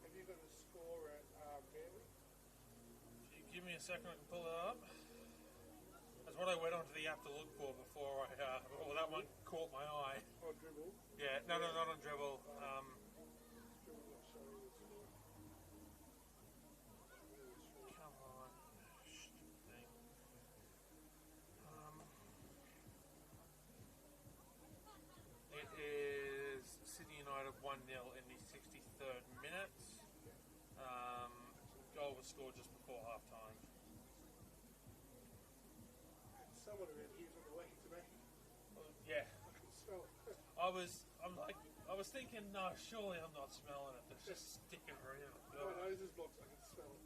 Have you got a score at Manly? If you give me a second, I can pull it up. That's what I went onto the app to look for before well, that one caught my eye. On dribble? Yeah, no, not on dribble. Dribble not showing the score. Come on. Stupid thing. It is Sydney United 1-0 in the 63rd minute. Goal was scored just before half time. Someone around here's on the way to me. Yeah. I can smell it. I was thinking, no, surely I'm not smelling it. It's just sticking around. My nose is blocked, I can smell it.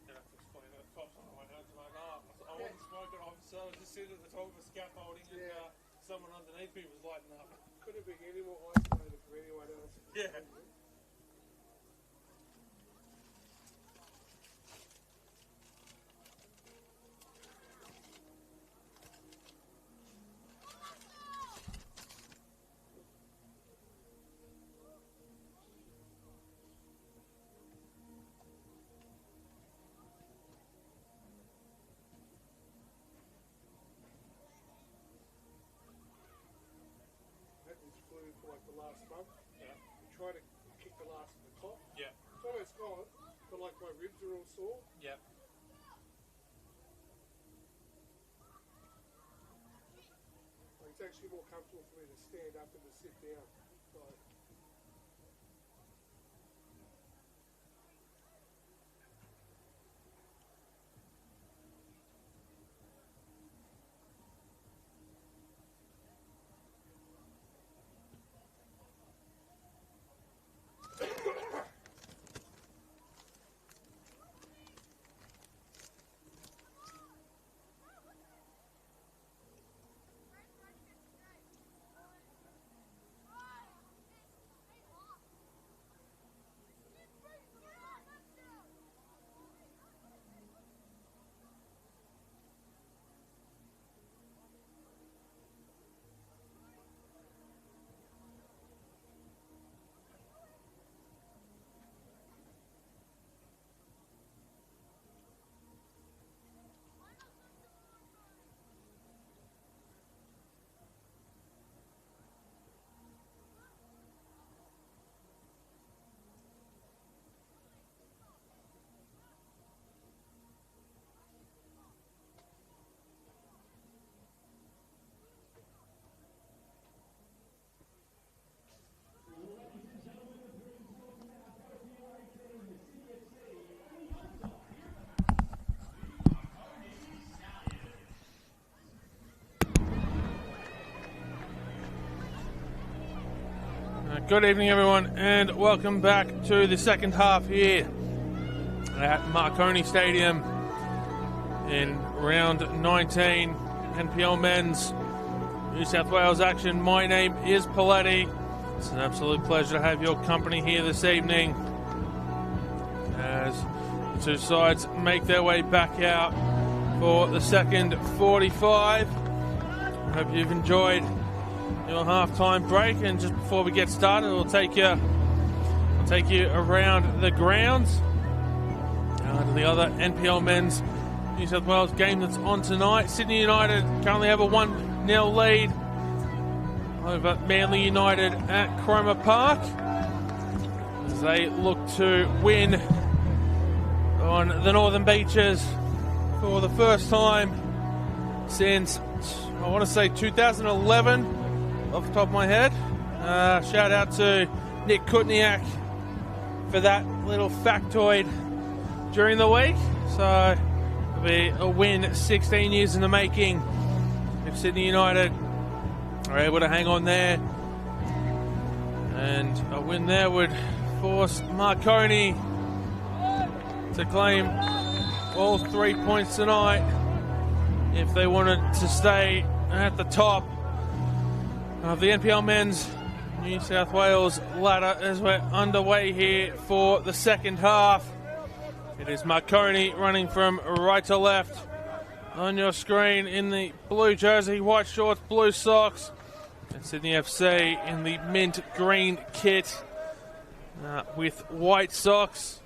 Yeah, that's explain that. Cops on the way home to my car. I wasn't smoking, officer. I was just sitting at the top of a scaffolding and someone underneath me was lighting up. Could have been any more isolated from anyone else. Yeah. Had this flu for like the last month. Yeah. We tried to kick the last of the top. Yeah. It's almost gone, but like my ribs are all sore. Yep. Like it's actually more comfortable for me to stand up than to sit down. Like, Good evening, everyone, and welcome back to the second half here at Marconi Stadium in round 19 NPL Men's New South Wales action. My name is Paletti. It's an absolute pleasure to have your company here this evening. as the two sides make their way back out for the second 45. I hope you've enjoyed your halftime break, and just before we get started, we'll take you around the grounds to the other NPL men's New South Wales game that's on tonight. Sydney United currently have a 1-0 lead over Manly United at Cromer Park as they look to win on the Northern Beaches for the first time since, I want to say, 2011 off the top of my head. Shout out to Nick Kutniak for that little factoid during the week. So it'll be a win 16 years in the making if Sydney United are able to hang on there. And a win there would force Marconi to claim all 3 points tonight if they wanted to stay at the top of the NPL men's New South Wales ladder as we're underway here for the second half. It is Marconi running from right to left on your screen in the blue jersey, white shorts, blue socks, and Sydney FC in the mint green kit with white socks.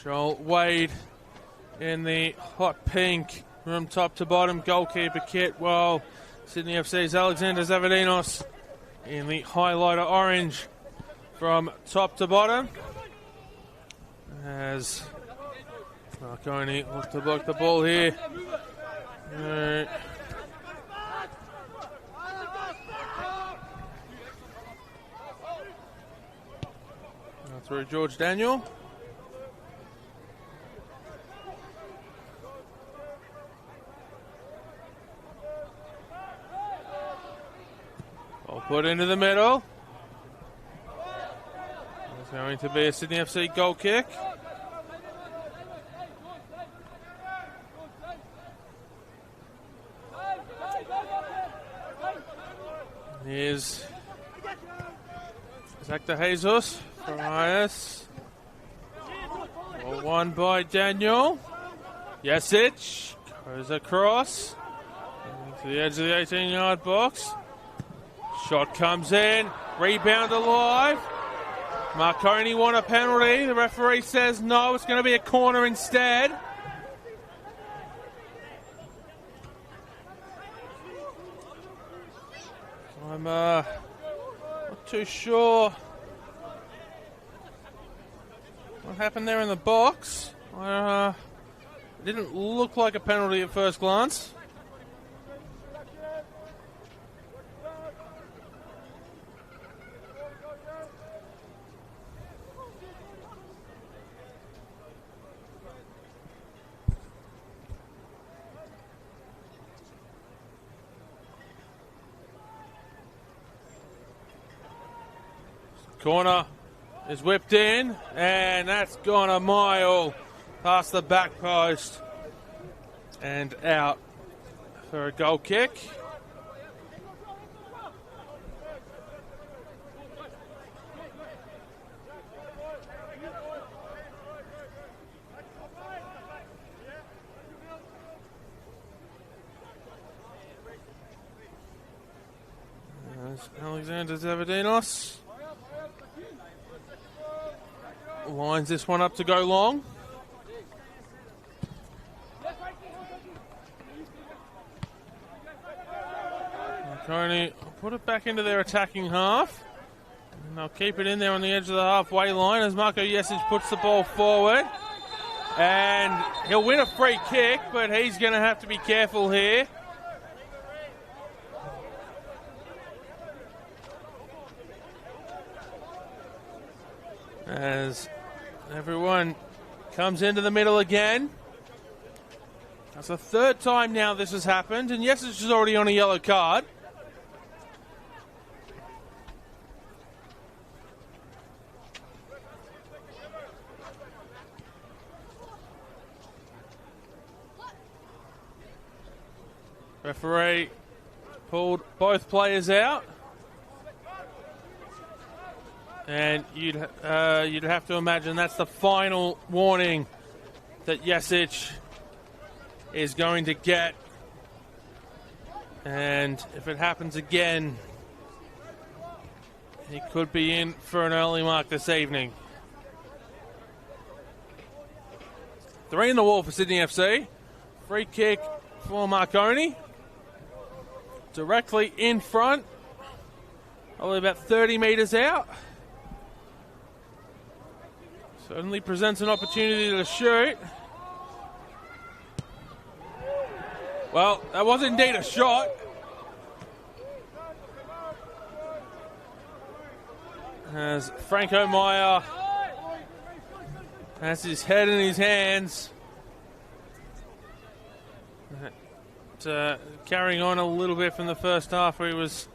Joel Wade in the hot pink from top to bottom goalkeeper kit, while Sydney FC's Alexander Zavadinos in the highlighter orange from top to bottom. As Marconi looks to block the ball here. Through George Daniel. Ball put into the middle. It's going to be a Sydney FC goal kick. Here's Zach De Jesus for IS. Ball won by Daniel. Jasic goes across to the edge of the 18-yard box. Shot comes in. Rebound alive. Marconi won a penalty. The referee says no, it's going to be a corner instead. I'm not too sure what happened there in the box. It didn't look like a penalty at first glance. Corner is whipped in, and that's gone a mile past the back post and out for a goal kick. There's Alexander Zavadinos. Lines this one up to go long. Marconi put it back into their attacking half. And they'll keep it in there on the edge of the halfway line as Marco Jesic puts the ball forward. And he'll win a free kick, but he's going to have to be careful here. As everyone comes into the middle again. That's the third time now this has happened, and yes, it's already on a yellow card. Referee pulled both players out. And you'd have to imagine that's the final warning that Jesic is going to get. And if it happens again, he could be in for an early mark this evening. 3 in the wall for Sydney FC. Free kick for Marconi. Directly in front. Probably about 30 metres out. Certainly presents an opportunity to shoot. Well, that was indeed a shot. As Franco Meyer has his head in his hands. Carrying on a little bit from the first half, where he was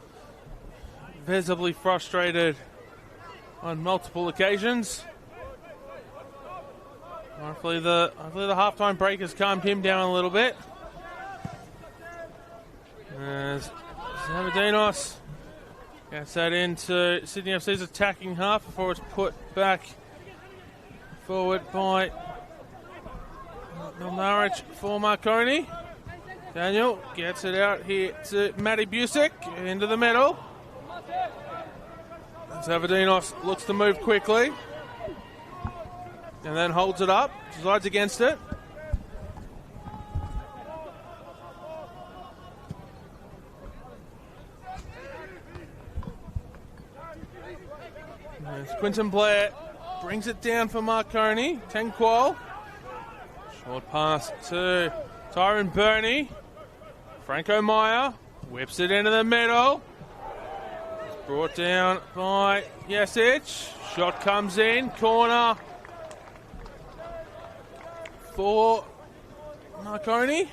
visibly frustrated on multiple occasions. Hopefully the halftime break has calmed him down a little bit. As Zavadinos gets that into Sydney FC's attacking half before it's put back forward by Milnaric for Marconi. Daniel gets it out here to Matty Busick into the middle. Zavadinos looks to move quickly and then holds it up, slides against it. Quinton Blair brings it down for Marconi. Tenqual. Short pass to Tyron Burney. Franco Meyer whips it into the middle. It's brought down by Jesic. Shot comes in. Corner for Marconi.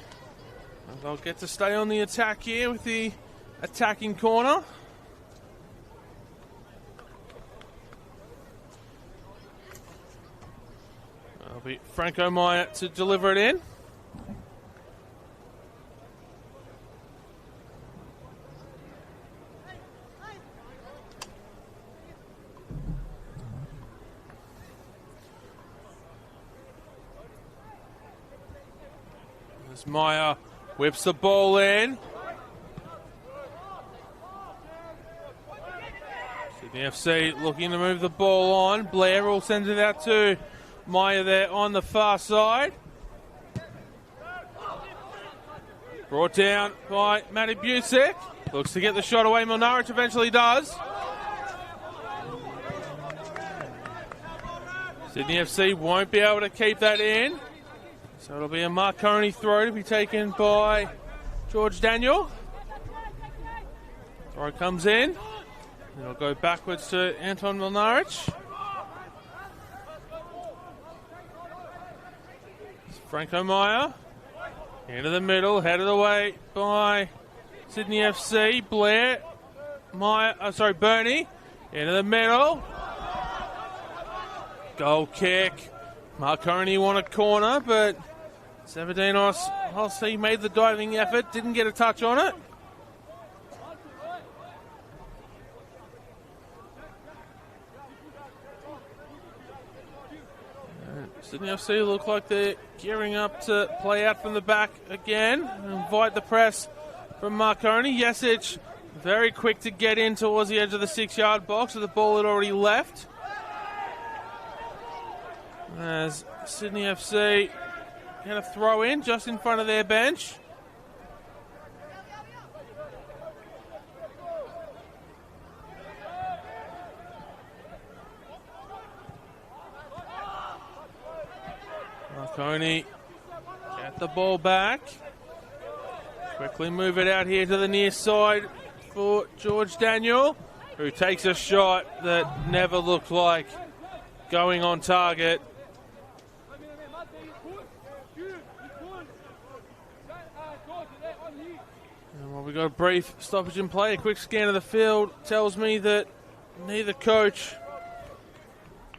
They'll get to stay on the attack here with the attacking corner. That'll be Franco Meyer to deliver it in. As Meyer whips the ball in. Sydney FC looking to move the ball on. Blair will send it out to Meyer there on the far side. Brought down by Matty Busick. Looks to get the shot away. Milnaric eventually does. Sydney FC won't be able to keep that in. So it'll be a Marconi throw to be taken by George Daniel. Throw comes in. It'll go backwards to Anton Milnaric. Franco Meyer into the middle, headed away by Sydney FC. Blair, Burney into the middle. Goal kick. Marconi wanted corner, but Zavadinos, he made the diving effort, didn't get a touch on it. Sydney FC look like they're gearing up to play out from the back again. Invite the press from Marconi. Jesic very quick to get in towards the edge of the 6-yard box, with the ball had already left. As Sydney FC get a throw in just in front of their bench. Marconi get the ball back. Quickly move it out here to the near side for George Daniel, who takes a shot that never looked like going on target. And while we got a brief stoppage in play, a quick scan of the field tells me that neither coach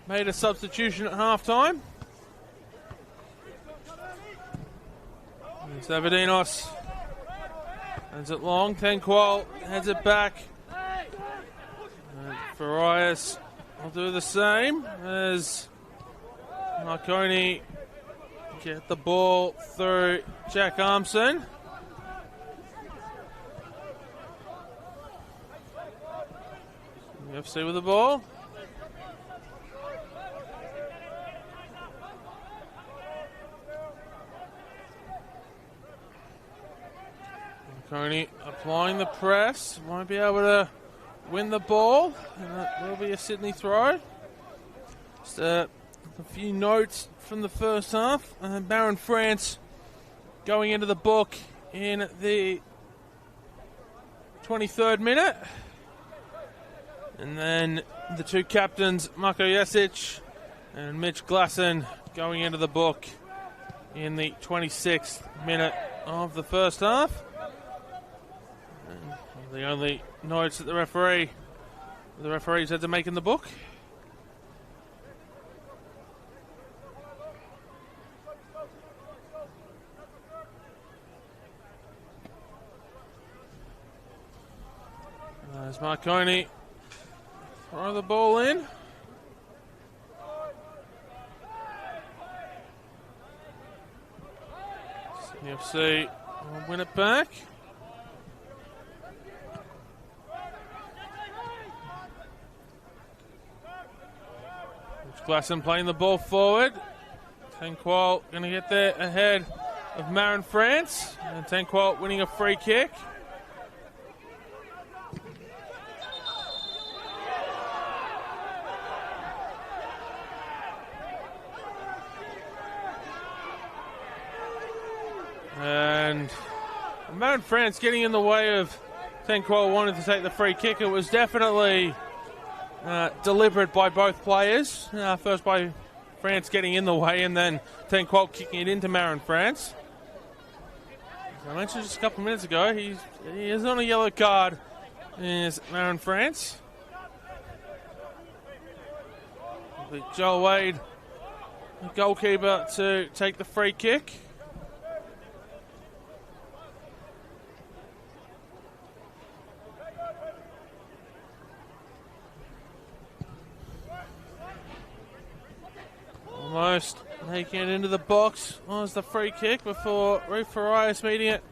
made a substitution at halftime. Zavadinos hands it long. Tenqual heads it back. Farias will do the same as Marconi get the ball through Jack Armson. FC with the ball. Marconi applying the press. Won't be able to win the ball. And that will be a Sydney throw. Just a few notes from the first half. Baron France going into the book in the 23rd minute. And then the two captains, Marko Jesic and Mitch Glasson, going into the book in the 26th minute of the first half. And the only notes that the referees had to make in the book. There's Marconi. Throw the ball in. Sydney FC will win it back. Glasson playing the ball forward. Tenqual going to get there ahead of Marin France. And Tenqual winning a free kick. And Marin France getting in the way of Tenqual wanting to take the free kick. It was definitely deliberate by both players. First by France getting in the way and then Tenqual kicking it into Marin France. As I mentioned just a couple of minutes ago, he is on a yellow card, is Marin France. It'll be Joel Wade, the goalkeeper, to take the free kick. Almost making it into the box was the free kick before Ruth Farias meeting it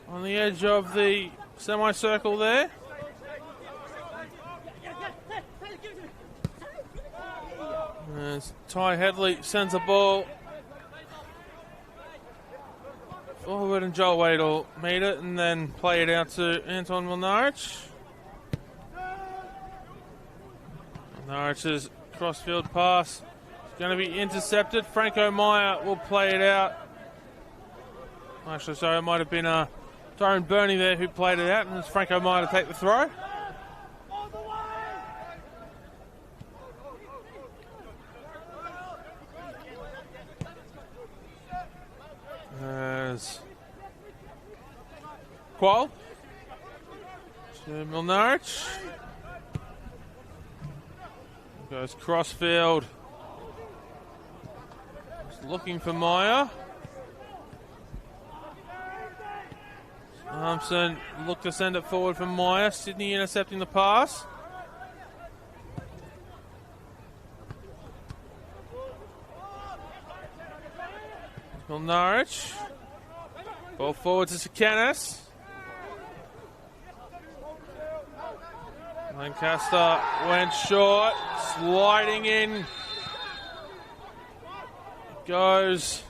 on the edge of the semicircle there. As Ty Headley sends the ball forward and Joel Wade will meet it and then play it out to Anton Milnarich. Milnarich's crossfield pass going to be intercepted. Franco Meyer will play it out. Actually, sorry, it might have been Tyrone Burney there who played it out, and it's Franco Meyer to take the throw. As Qual to Milnarich. Goes crossfield. Looking for Meyer. Armson looked to send it forward for Meyer. Sydney intercepting the pass. Milnarich. Ball forward to Sakanis. Lancaster went short. Sliding in goes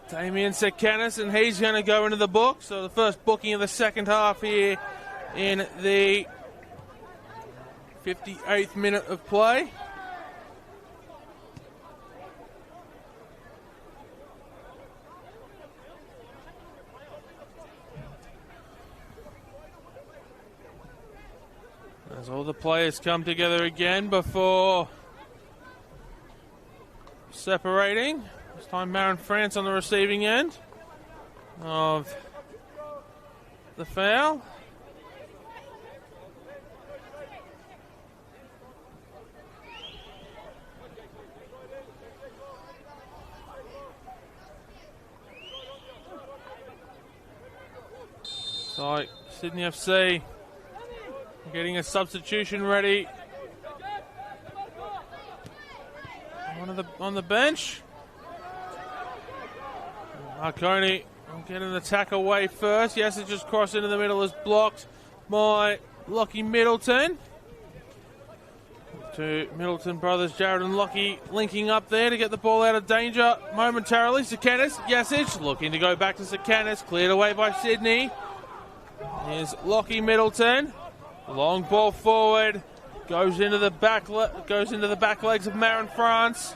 Damien Sakanis, and he's going to go into the book. So the first booking of the second half here in the 58th minute of play. As all the players come together again before separating. This time Marin France on the receiving end of the foul. So Sydney FC getting a substitution ready on the bench. Marconi will get an attack away first. Yes, it just crossed into the middle, is blocked by Lockie Middleton. Two Middleton brothers, Jared and Lockie, linking up there to get the ball out of danger momentarily. Sakanis, Yesic looking to go back to Sakanis, cleared away by Sydney. Here's Lockie Middleton, long ball forward, goes into the back legs of Marin France,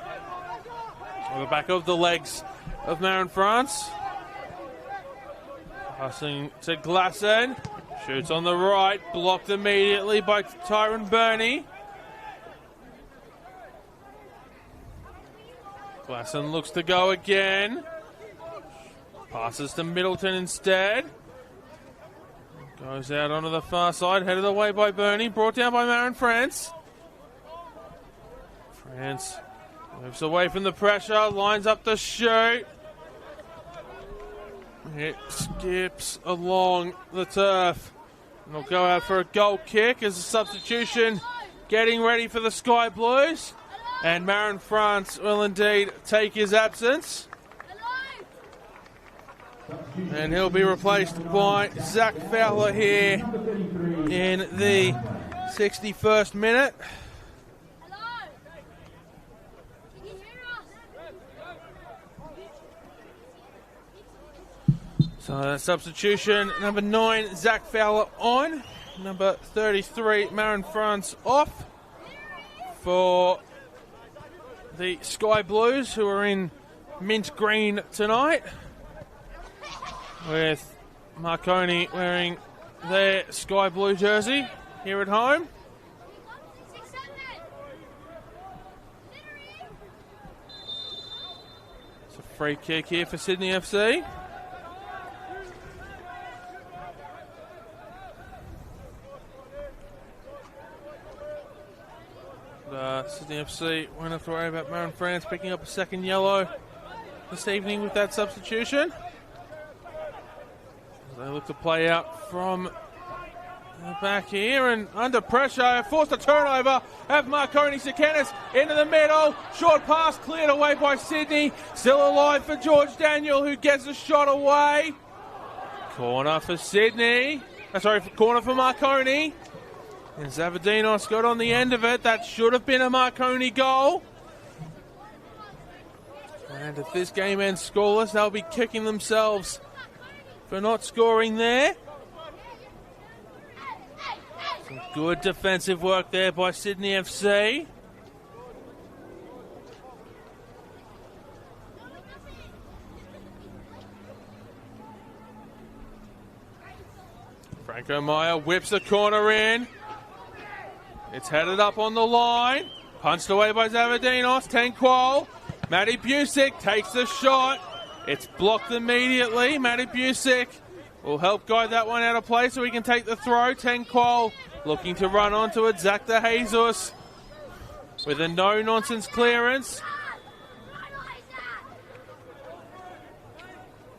or the back of the legs of Marin France. Passing to Glasson, shoots on the right, blocked immediately by Tyron Burney. Glasson looks to go again. Passes to Middleton instead. Goes out onto the far side, headed away by Burney, brought down by Marin France. France moves away from the pressure, lines up the shoot. It skips along the turf. And will go out for a goal kick as a substitution, getting ready for the Sky Blues. And Marin France will indeed take his absence. And he'll be replaced by Zach Fowler here in the 61st minute. So that substitution, number 9, Zach Fowler on. Number 33, Marin France off for the Sky Blues, who are in mint green tonight, with Marconi wearing their Sky Blue jersey here at home. It's a free kick here for Sydney FC. Sydney FC won't have to worry about Marin France picking up a second yellow this evening with that substitution. They look to play out from the back here, and under pressure, forced a turnover, have Marconi Sakanis into the middle. Short pass cleared away by Sydney. Still alive for George Daniel, who gets a shot away. Corner for Sydney. Corner for Marconi. And Zavadinos got on the end of it. That should have been a Marconi goal. And if this game ends scoreless, they'll be kicking themselves for not scoring there. Some good defensive work there by Sydney FC. Franco Meyer whips the corner in. It's headed up on the line. Punched away by Zavadinos. Tenqual. Matty Busick takes the shot. It's blocked immediately. Matty Busick will help guide that one out of play so he can take the throw. Tenqual looking to run onto it. Zach De Jesus with a no-nonsense clearance.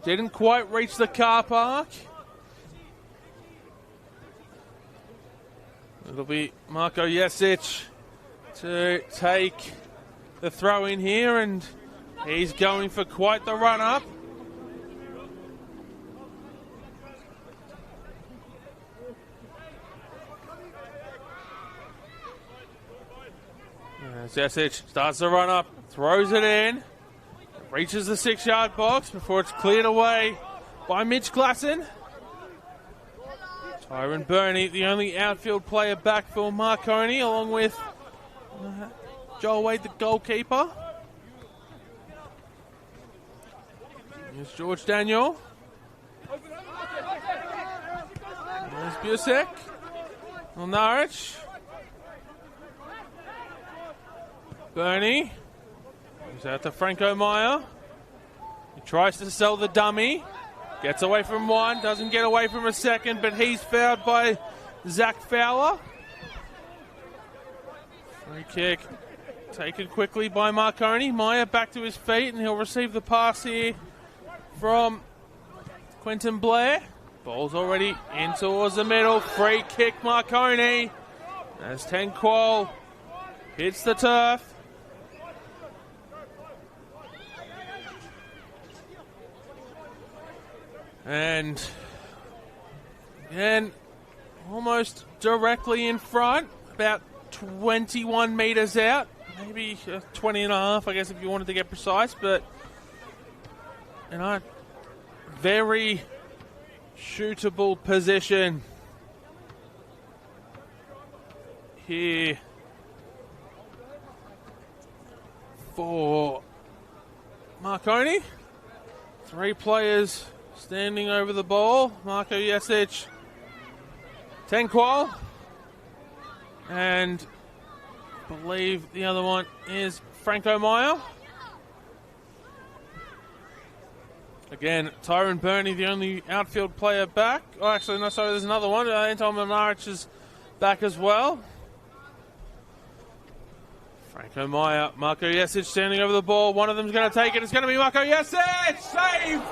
Didn't quite reach the car park. It'll be Marko Jesic to take the throw in here, and he's going for quite the run up. Jesic starts the run up, throws it in, reaches the 6-yard box before it's cleared away by Mitch Glasson. Tyron Burney, the only outfield player back for Marconi, along with Joel Wade, the goalkeeper. Here's George Daniel. There's Busick. On Norwich. Burney. He's out to Franco Meyer. He tries to sell the dummy. Gets away from one, doesn't get away from a second, but he's fouled by Zach Fowler. Free kick taken quickly by Marconi. Meyer back to his feet, and he'll receive the pass here from Quentin Blair. Ball's already in towards the middle. Free kick Marconi as Tenqual hits the turf. And again, almost directly in front, about 21 metres out, maybe 20 and a half, I guess, if you wanted to get precise. But, very shootable position here for Marconi. 3 players standing over the ball. Marko Jesic, Tenqual, and I believe the other one is Franco Meyer. Again, Tyron Burney, the only outfield player back. Oh, actually, no, sorry, there's another one. Anton Milnaric is back as well. Franco Meyer, Marko Jesic standing over the ball. One of them's going to take it. It's going to be Marko Jesic! Saved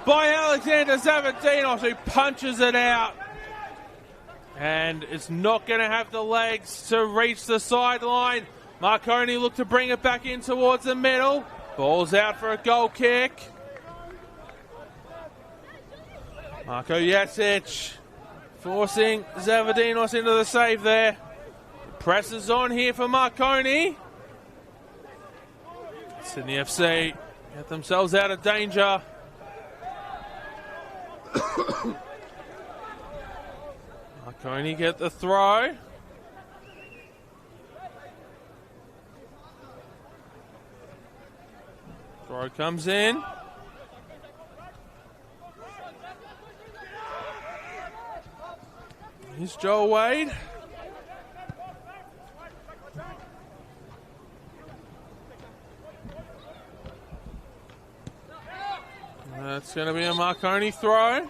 by Alexander Zavadinos, who punches it out. And it's not going to have the legs to reach the sideline. Marconi looked to bring it back in towards the middle. Ball's out for a goal kick. Marko Jesic forcing Zavadinos into the save there. Presses on here for Marconi. Sydney FC get themselves out of danger. Marconi get the throw. Throw comes in. Here's Joel Wade. That's going to be a Marconi throw.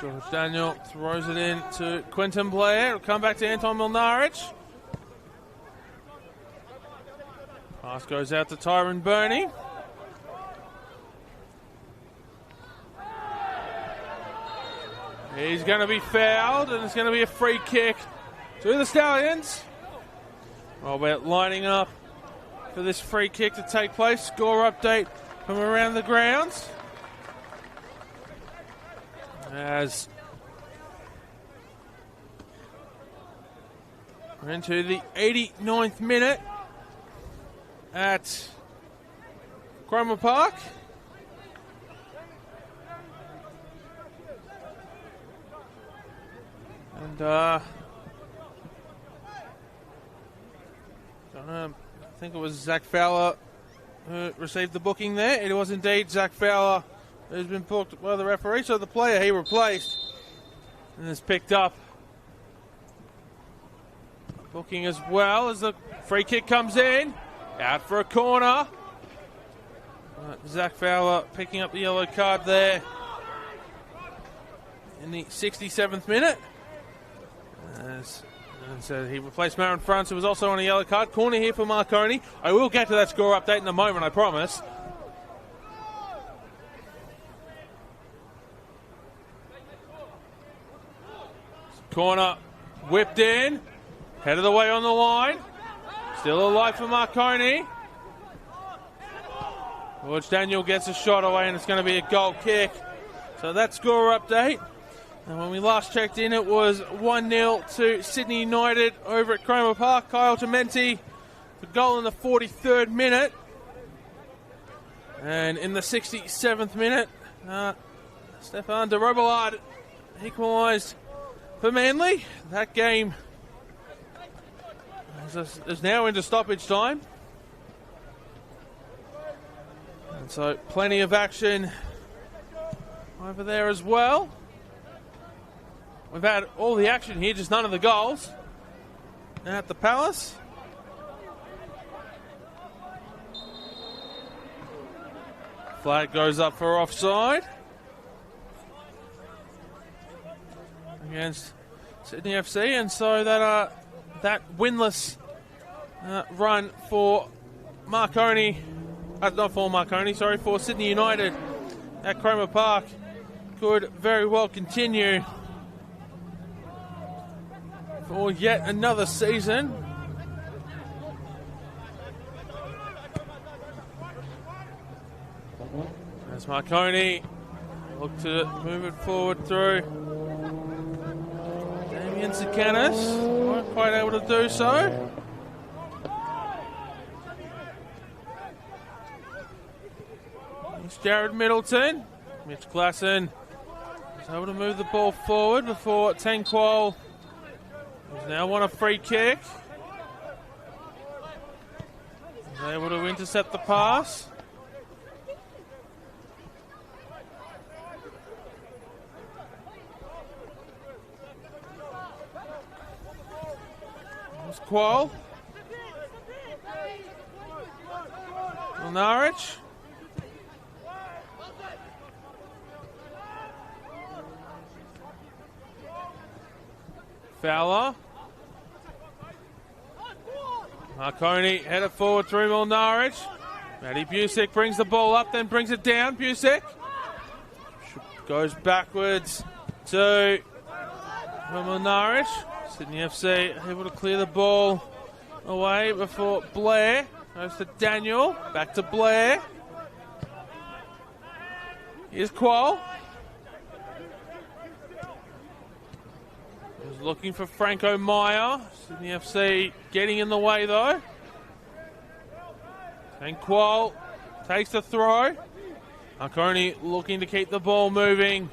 George Daniel throws it in to Quentin Blair. It'll come back to Anton Milnaric. Pass goes out to Tyron Burney. He's going to be fouled, and it's going to be a free kick to the Stallions. Well, we're lining up for this free kick to take place. Score update from around the grounds. As we're into the 89th minute at Cromer Park. And I think it was Zach Fowler who received the booking there. It was indeed Zach Fowler who's been booked by the referee. So the player he replaced and has picked up booking as well as the free kick comes in. Out for a corner. Zach Fowler picking up the yellow card there in the 67th minute. And so he replaced Marin France, who was also on a yellow card. Corner here for Marconi. I will get to that score update in a moment, I promise. Corner whipped in. Head of the way on the line. Still alive for Marconi. George Daniel gets a shot away, and it's going to be a goal kick. So that score update. And when we last checked in, it was 1-0 to Sydney United over at Cromer Park. Kyle Cementi, the goal in the 43rd minute. And in the 67th minute, Stefan de Robillard equalised for Manly. That game is now into stoppage time. And so plenty of action over there as well. We've had all the action here, just none of the goals at the Palace. Flag goes up for offside against Sydney FC, and so that winless run for Marconi, not for Marconi, sorry, for Sydney United at Cromer Park could very well continue for yet another season. As Marconi look to move it forward through Damien Zakanis, not quite able to do so. It's Jared Middleton. Mitch Glasson is able to move the ball forward before Tenquol has now won a free kick. He's able to intercept the pass. There's Qual. Norwich. Fowler. Marconi headed forward through Milnarich. Matty Busick brings the ball up, then brings it down. Busick goes backwards to Milnarich. Sydney FC able to clear the ball away before Blair goes to Daniel. Back to Blair. Here's Qual. Looking for Franco Meyer. Sydney FC getting in the way though. And Qual takes the throw. Marconi looking to keep the ball moving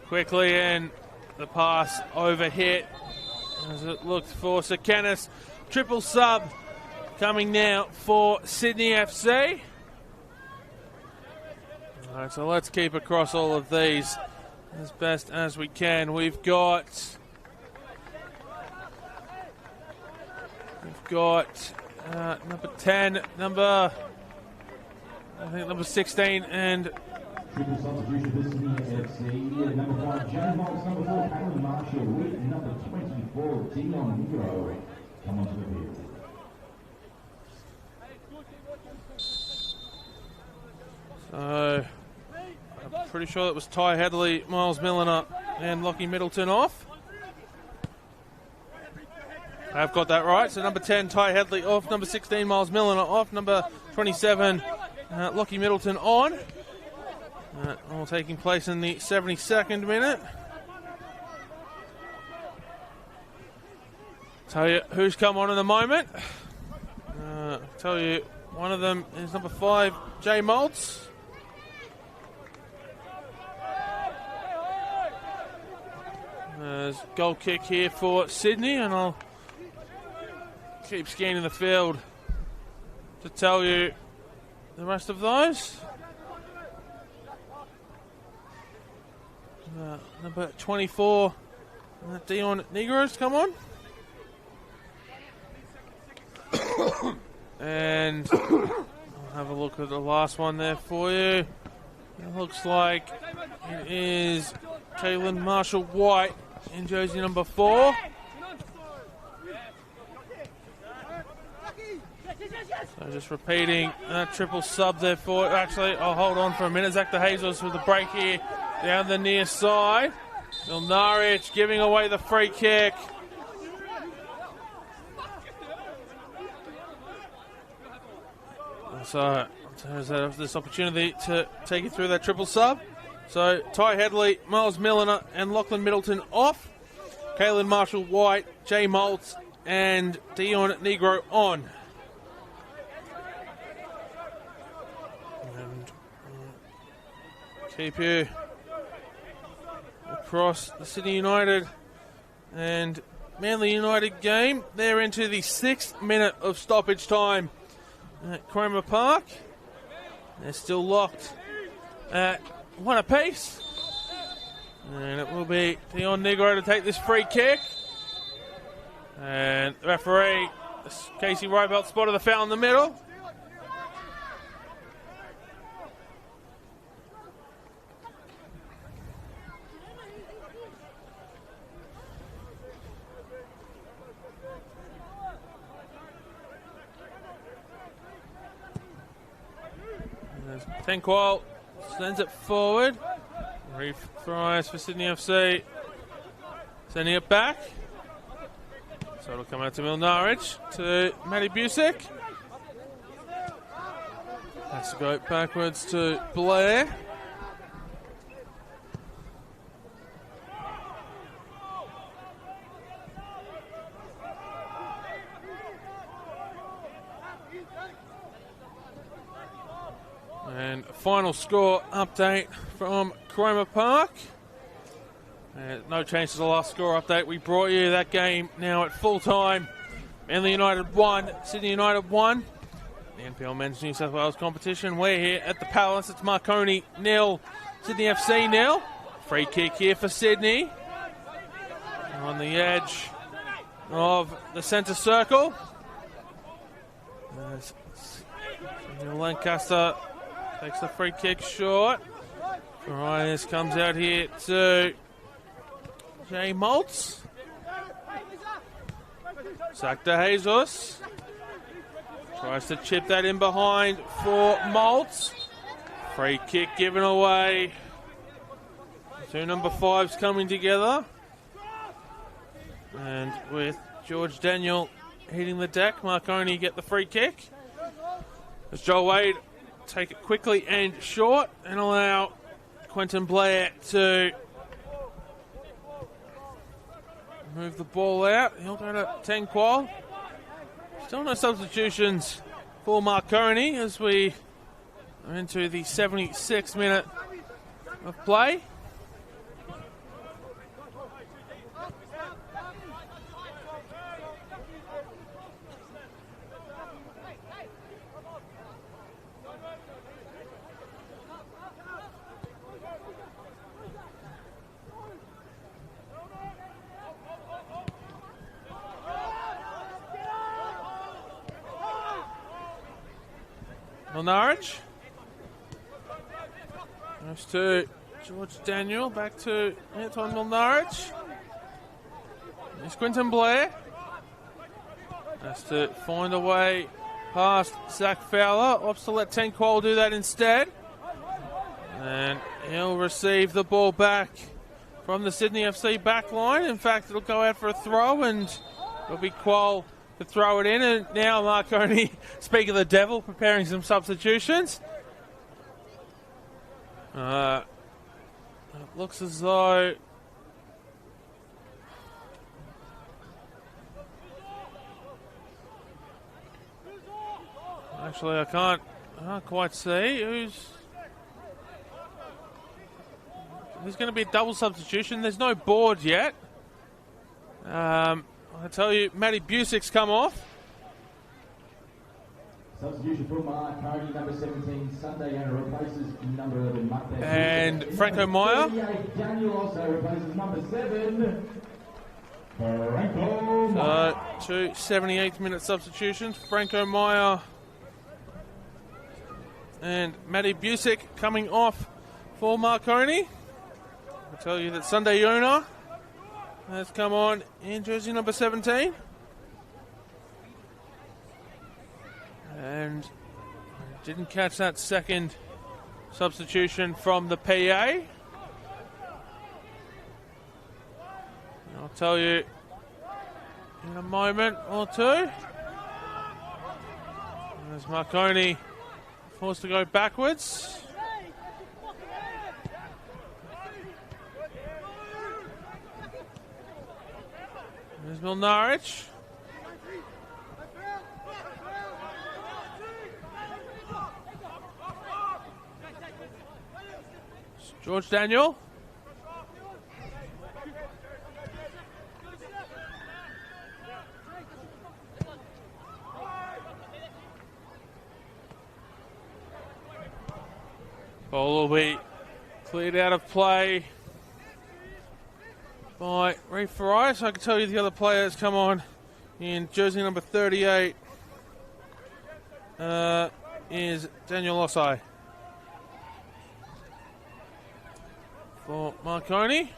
quickly, and the pass overhit as it looked for Sakanis. Triple sub coming now for Sydney FC. Alright, so let's keep across all of these as best as we can. We've got number 10, number 16, and Triple substitution for Sydney FC. Number 5, James Mox. Number 4, Caitlin Marshall. With number 24, Dion Negro. Come onto the field. So I'm pretty sure that was Ty Hadley, Miles Milliner, and Lockie Middleton off. I've got that right. So number 10, Ty Hadley off. Number 16, Miles Milliner off. Number 27, Lockie Middleton on. All taking place in the 72nd minute. Tell you who's come on in a moment. Tell you one of them is number 5, Jay Maltz. There's a goal kick here for Sydney, and I'll keep scanning the field to tell you the rest of those. Number 24, Dion Negros, come on. And I'll have a look at the last one there for you. It looks like it is Kaylin Marshall White in jersey number 4. So just repeating triple sub there for it. Actually, I'll hold on for a minute. Zach DeHazels with the break here down the near side. Milnarich giving away the free kick. So there's this opportunity to take it through that triple sub. So Ty Hadley, Miles Milliner, and Lachlan Middleton off. Kaylin Marshall White, Jay Maltz, and Dion Negro on. And keep you across the Sydney United and Manly United game. They're into the 6th minute of stoppage time at Cromer Park. They're still locked at 1 apiece. And it will be Dion Negro to take this free kick. And the referee, Casey Rybelt, spotted the foul in the middle. Tenqual sends it forward. Refries for Sydney FC. Sending it back. So it'll come out to Milnarich, to Matty Busick. Has to go backwards to Blair. And a final score update from Cromer Park. No change to the last score update. We brought you that game now at full time. Manly United 1, Sydney United 1. The NPL Men's New South Wales competition. We're here at the Palace. It's Marconi 0, Sydney FC 0. Free kick here for Sydney. On the edge of the centre circle. Lancaster takes the free kick short. Arias comes out here to Jay Maltz. Sack to Jesus. Tries to chip that in behind for Maltz. Free kick given away. Two number 5s coming together. And with George Daniel hitting the deck, Marconi get the free kick. As Joel Wade take it quickly and short and allow Quentin Blair to move the ball out. He'll go to Tenqual. Still no substitutions for Marconi as we are into the 76th minute of play. Milnarich. Goes to George Daniel. Back to Anton Milnarich. There's Quentin Blair. Has to find a way past Zach Fowler. Opts to let Tenqual do that instead. And he'll receive the ball back from the Sydney FC back line. In fact, it'll go out for a throw and it'll be Qual to throw it in, and now Marconi, speak of the devil, preparing some substitutions. It looks as though actually I can't quite see who's there's going to be a double substitution. There's no board yet. I tell you, Matty Busick's come off. Substitution for Marconi, number 17, Sunday Owner replaces number 11, Mark. And Franco Meyer. Daniel also replaces number 7, Franco Meyer. Two 78th minute substitutions. Franco Meyer and Matty Busick coming off for Marconi. I tell you that Sunday Owner has come on in jersey number 17. And didn't catch that second substitution from the PA. I'll tell you in a moment or two. As Marconi forced to go backwards. There's Milnarich. George Daniel. Ball will be cleared out of play by Reef Farai. So I can tell you the other player that's come on in jersey number 38 is Daniel Ossai. For Marconi.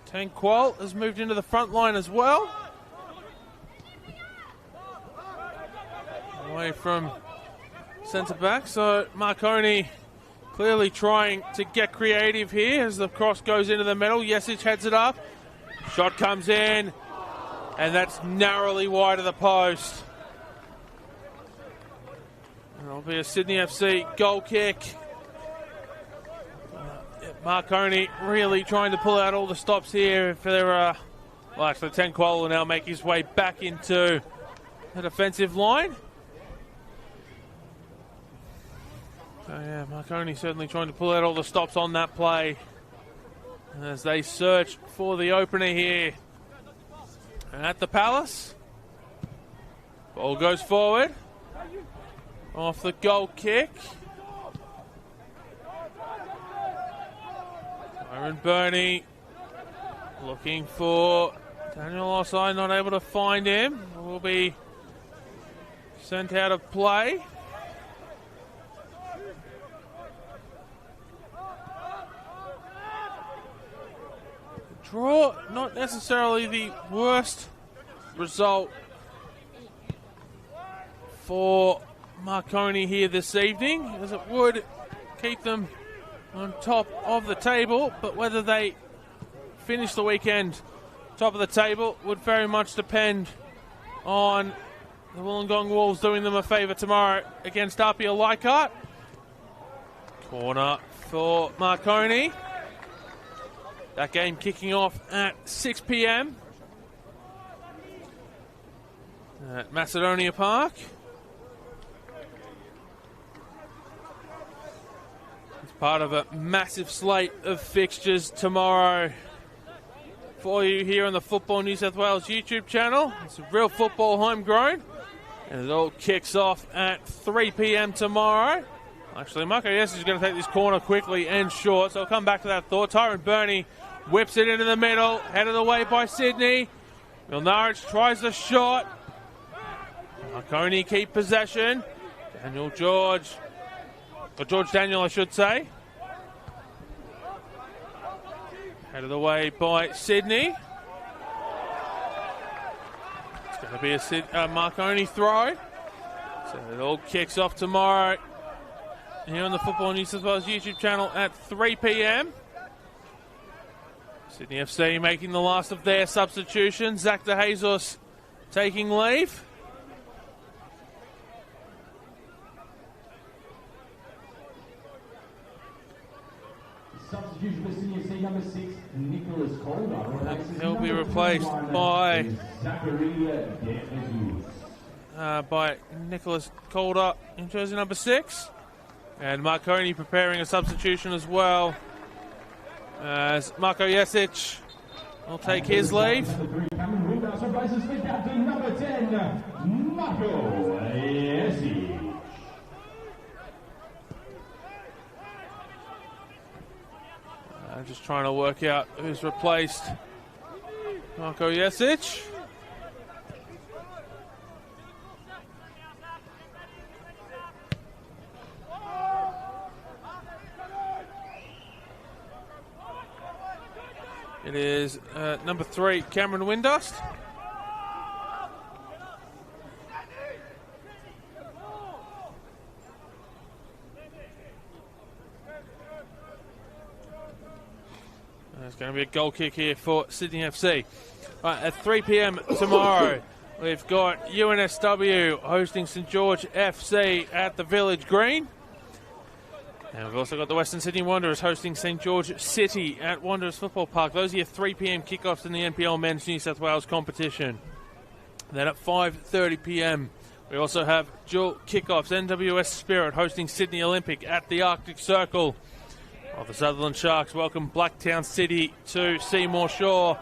Tenqual has moved into the front line as well. Away from centre back. So Marconi clearly trying to get creative here as the cross goes into the middle. Jesic heads it up. Shot comes in, and that's narrowly wide of the post. And it'll be a Sydney FC goal kick. Marconi really trying to pull out all the stops here for their, well, actually, Tenquola will now make his way back into the defensive line. So, yeah, Marconi certainly trying to pull out all the stops on that play as they search for the opener here at the Palace. Ball goes forward. Off the goal kick. Aaron Burney looking for Daniel Osai, not able to find him. Will be sent out of play. Draw, not necessarily the worst result for Marconi here this evening, as it would keep them on top of the table, but whether they finish the weekend top of the table would very much depend on the Wollongong Wolves doing them a favour tomorrow against Apia Leichhardt. Corner for Marconi. That game kicking off at 6 p.m. at Macedonia Park. It's part of a massive slate of fixtures tomorrow for you here on the Football New South Wales YouTube channel. It's a real football homegrown, and it all kicks off at 3 p.m. tomorrow. Actually, Marco Yes is going to take this corner quickly and short, so I'll come back to that thought. Tyrone Burney whips it into the middle, headed away by Sydney. Milnarich tries the shot. Marconi keep possession. George Daniel, I should say. Headed away by Sydney. It's going to be a Marconi throw. So it all kicks off tomorrow here on the Football New South Wales YouTube channel at 3 p.m. Sydney FC making the last of their substitutions. Zach De Jesus taking leave. Substitution for Sydney FC number 6, Nicholas Calder. He'll be replaced by Nicholas Calder in jersey number 6. And Marconi preparing a substitution as well, as Marko Jesic will take his leave. Number 10, Marko Jesic. Just trying to work out who's replaced Marko Jesic. It is number 3, Cameron Windust. There's going to be a goal kick here for Sydney FC. Right, at 3 p.m. tomorrow, we've got UNSW hosting St George FC at the Village Green. And we've also got the Western Sydney Wanderers hosting St George City at Wanderers Football Park. Those are your 3 p.m. kickoffs in the NPL Men's New South Wales competition. Then at 5:30 p.m. we also have dual kickoffs. NWS Spirit hosting Sydney Olympic at the Arctic Circle. While the Sutherland Sharks welcome Blacktown City to Seymour Shore.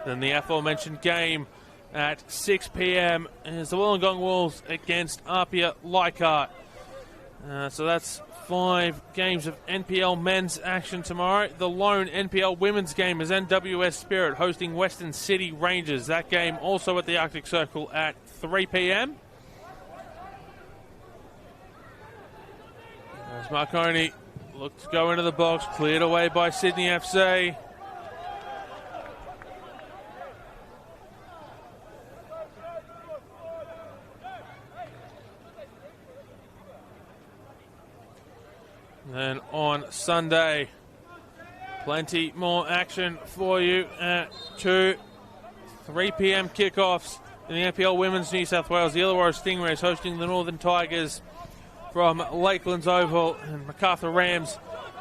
Then the aforementioned game at 6 p.m. is the Wollongong Wolves against Apia Leichhardt. So that's 5 games of NPL men's action tomorrow. The lone NPL women's game is NWS Spirit hosting Western City Rangers. That game also at the Arctic Circle at 3 p.m. As Marconi looks to go into the box, cleared away by Sydney FC. Then on Sunday, plenty more action for you at 3 p.m. kickoffs in the NPL Women's New South Wales. The Illawarra Stingrays hosting the Northern Tigers from Lakelands Oval, and Macarthur Rams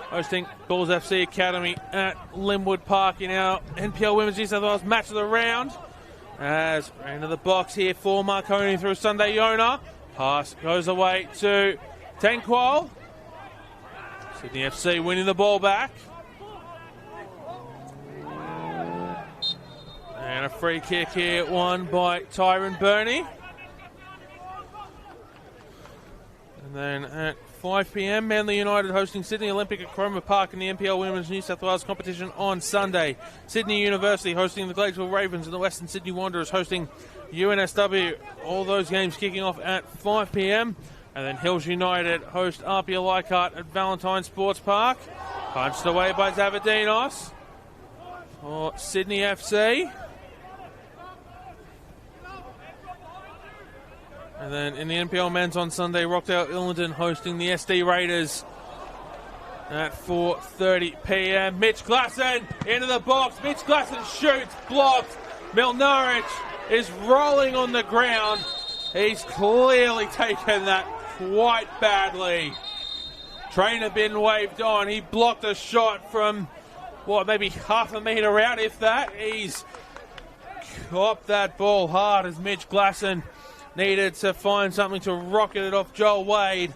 hosting Bulls FC Academy at Linwood Park in our NPL Women's New South Wales match of the round. As we're into the box here for Marconi through Sunday Yona. Pass goes away to Tenqual. Sydney FC winning the ball back. And a free kick here won by Tyron Burney. And then at 5 p.m, Manly United hosting Sydney Olympic at Cromer Park in the NPL Women's New South Wales competition on Sunday. Sydney University hosting the Gladesville Ravens and the Western Sydney Wanderers hosting UNSW. All those games kicking off at 5 p.m. And then Hills United host Arpia Leichhardt at Valentine Sports Park. Punched away by Zavadinos for Sydney FC. And then in the NPL Men's on Sunday, Rockdale Illington hosting the SD Raiders at 4:30 p.m. Mitch Glasson into the box. Mitch Glasson shoots, blocked. Milnorich is rolling on the ground. He's clearly taken that quite badly. Trainer been waved on. He blocked a shot from, maybe half a metre out, if that. He's copped that ball hard as Mitch Glasson needed to find something to rocket it off Joel Wade,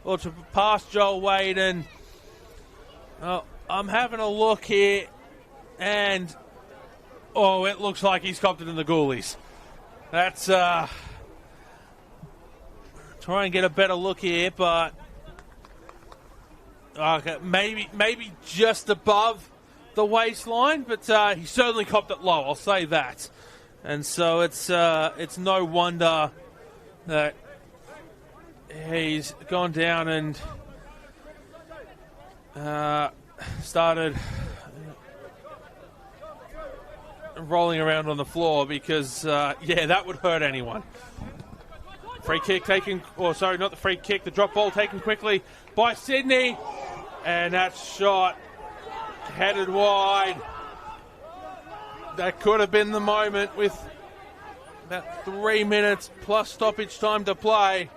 or to pass Joel Wade. And I'm having a look here, and it looks like he's copped it in the goalies. That's try and get a better look here, but okay, maybe just above the waistline, but he certainly copped it low, I'll say that. And so it's no wonder that he's gone down and started rolling around on the floor, because that would hurt anyone. Free kick taken, not the free kick, the drop ball taken quickly by Sydney, and that shot headed wide. That could have been the moment with about 3 minutes plus stoppage time to play.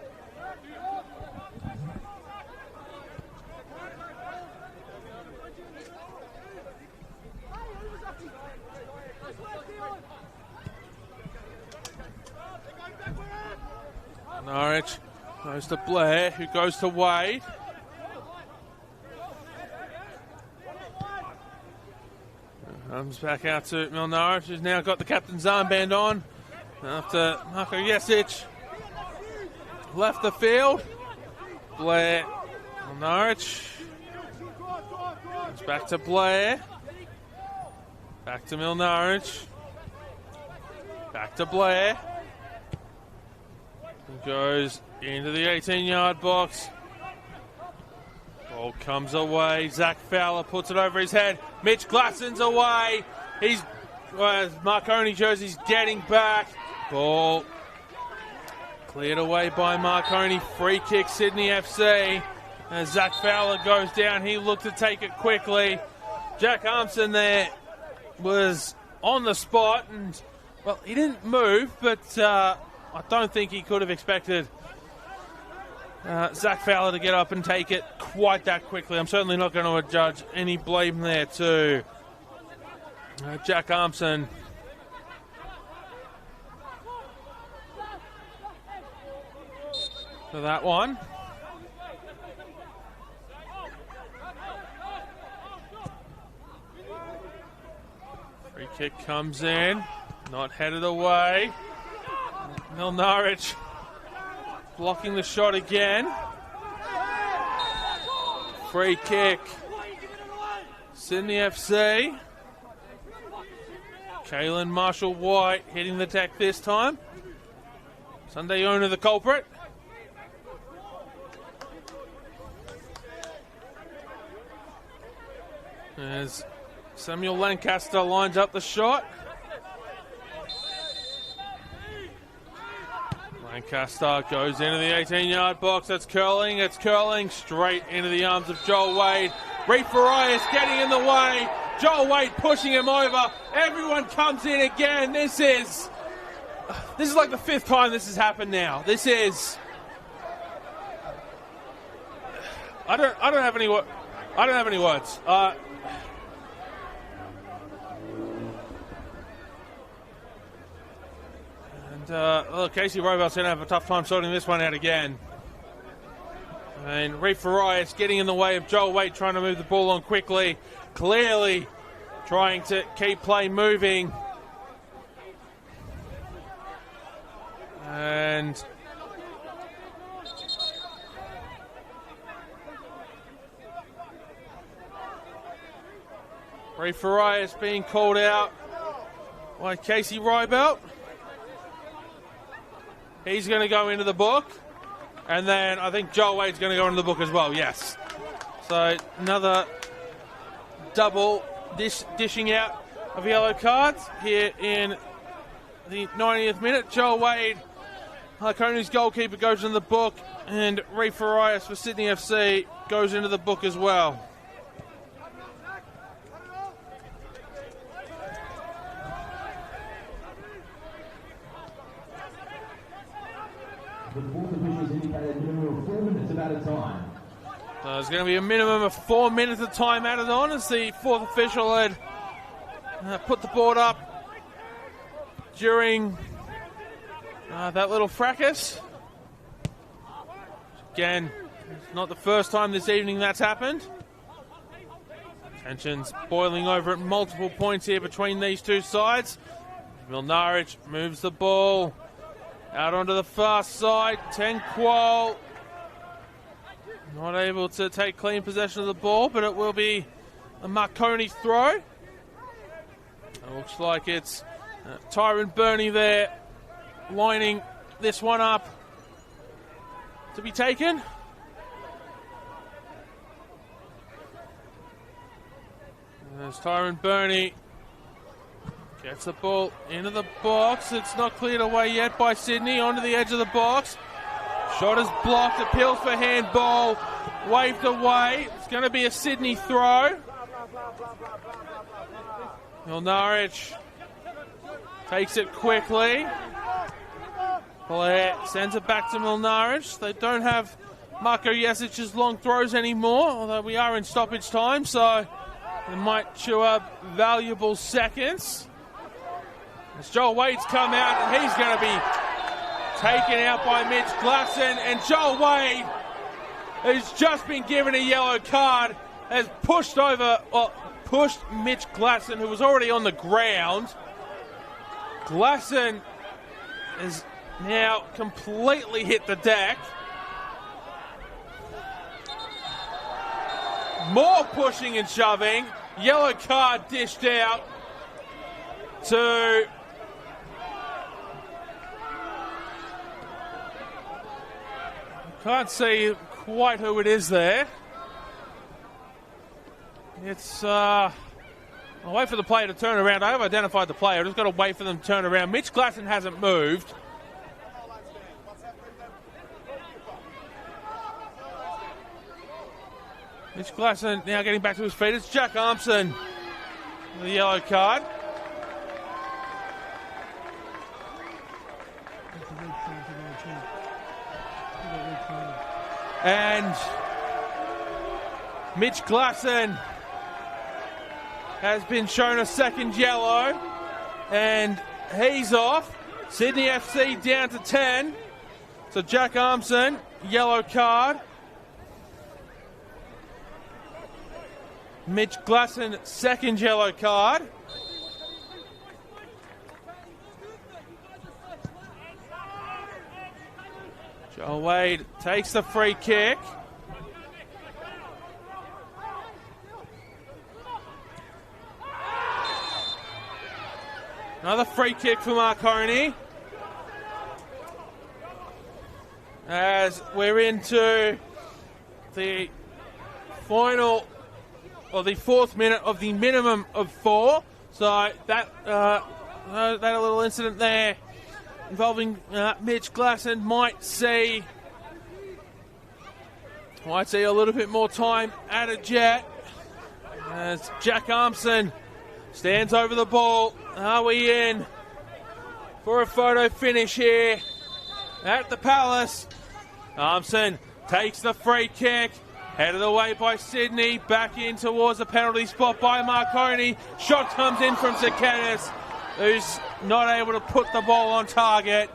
Norwich goes to Blair, who goes to Wade. Comes back out to Milnorich, who's now got the captain's armband on after Marko Jesic left the field. Blair, Milnorich. Comes back to Blair. Back to Milnorich. Back to Blair. Goes into the 18-yard box. Ball comes away. Zach Fowler puts it over his head. Mitch Glasson's away. Marconi jersey's getting back. Ball cleared away by Marconi. Free kick, Sydney FC. As Zach Fowler goes down, he looked to take it quickly. Jack Armson there was on the spot, and, he didn't move, but I don't think he could have expected Zach Fowler to get up and take it quite that quickly. I'm certainly not going to judge any blame there to Jack Armson. For that one. Free kick comes in, not headed away. Milnorich blocking the shot again. Free kick. Sydney FC. Kaylin Marshall-White hitting the deck this time. Sunday owner the culprit. As Samuel Lancaster lines up the shot. Lancaster goes into the 18-yard box. It's curling straight into the arms of Joel Wade. Reef Farias getting in the way. Joel Wade pushing him over. Everyone comes in again. This is like the 5th time this has happened now. This is. I don't have any words. Casey Robart's going to have a tough time sorting this one out again. And Reef Farias getting in the way of Joel Wade, trying to move the ball on quickly. Clearly trying to keep play moving. And Reef Farias being called out by Casey Rybelt. He's going to go into the book. And then I think Joel Wade's going to go into the book as well, yes. So another double dishing out of yellow cards here in the 90th minute. Joel Wade, Marconi's goalkeeper, goes into the book. And Reef Farias for Sydney FC goes into the book as well. The fourth officials indicated a minimum of 4 minutes of added time. There's going to be a minimum of 4 minutes of time added on as the fourth official had put the board up during that little fracas. Again, it's not the first time this evening that's happened. Tensions boiling over at multiple points here between these two sides. Milnarich moves the ball out onto the far side. Tenqual not able to take clean possession of the ball, but it will be a Marconi throw. It looks like it's Tyron Burney there lining this one up to be taken. There's Tyron Burney. Gets the ball into the box. It's not cleared away yet by Sydney. Onto the edge of the box. Shot is blocked. Appeals for handball. Waved away. It's going to be a Sydney throw. Milnarich takes it quickly. Blair sends it back to Milnarich. They don't have Marco Jasic's long throws anymore, although we are in stoppage time, so they might chew up valuable seconds. As Joel Wade's come out, and he's going to be taken out by Mitch Glasson. And Joel Wade, who's just been given a yellow card, has pushed Mitch Glasson, who was already on the ground. Glasson has now completely hit the deck. More pushing and shoving. Yellow card dished out to can't see quite who it is there. It's I'll wait for the player to turn around. I have identified the player. I've just got to wait for them to turn around. Mitch Glasson hasn't moved. Mitch Glasson now getting back to his feet. It's Jack Armson with the yellow card. And Mitch Glasson has been shown a second yellow, and he's off. Sydney FC down to 10. So Jack Armson, yellow card. Mitch Glasson, second yellow card. Joel Wade takes the free kick. Another free kick for Marconi. As we're into the final, or the 4th minute of the minimum of 4. So that little incident there involving Mitch Glasson might see a little bit more time added yet. As Jack Armson stands over the ball. Are we in for a photo finish here at the Palace? Armson takes the free kick. Headed away by Sydney. Back in towards the penalty spot by Marconi. Shot comes in from Zaketis, who's not able to put the ball on target.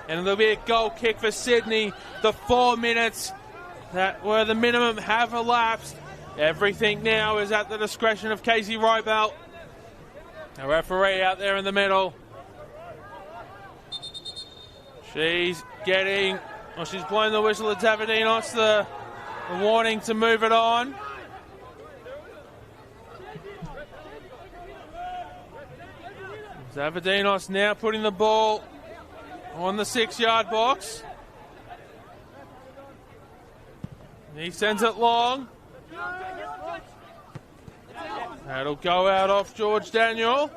And there'll be a goal kick for Sydney. The 4 minutes that were the minimum have elapsed. Everything now is at the discretion of Casey Rybelt. A referee out there in the middle. She's blowing the whistle at Zavadinos, the warning to move it on. Zavadinos now putting the ball on the 6-yard box. He sends it long. That'll go out off George Daniel.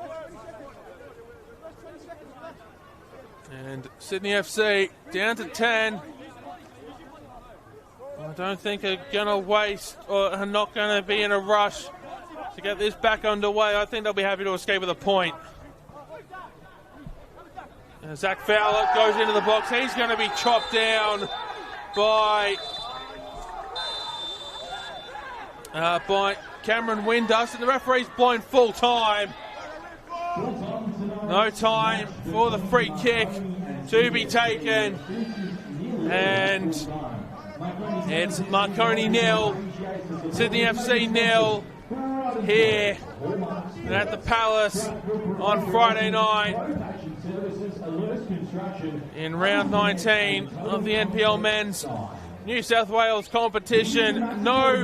And Sydney FC down to 10. I don't think they're going to waste or are not going to be in a rush to get this back underway. I think they'll be happy to escape with a point. And Zach Fowler goes into the box. He's going to be chopped down by Cameron Windus, and the referee's blown full time. No time for the free kick to be taken. And it's Marconi 0, Sydney FC 0 here at the Palace on Friday night in round 19 of the NPL Men's New South Wales competition. No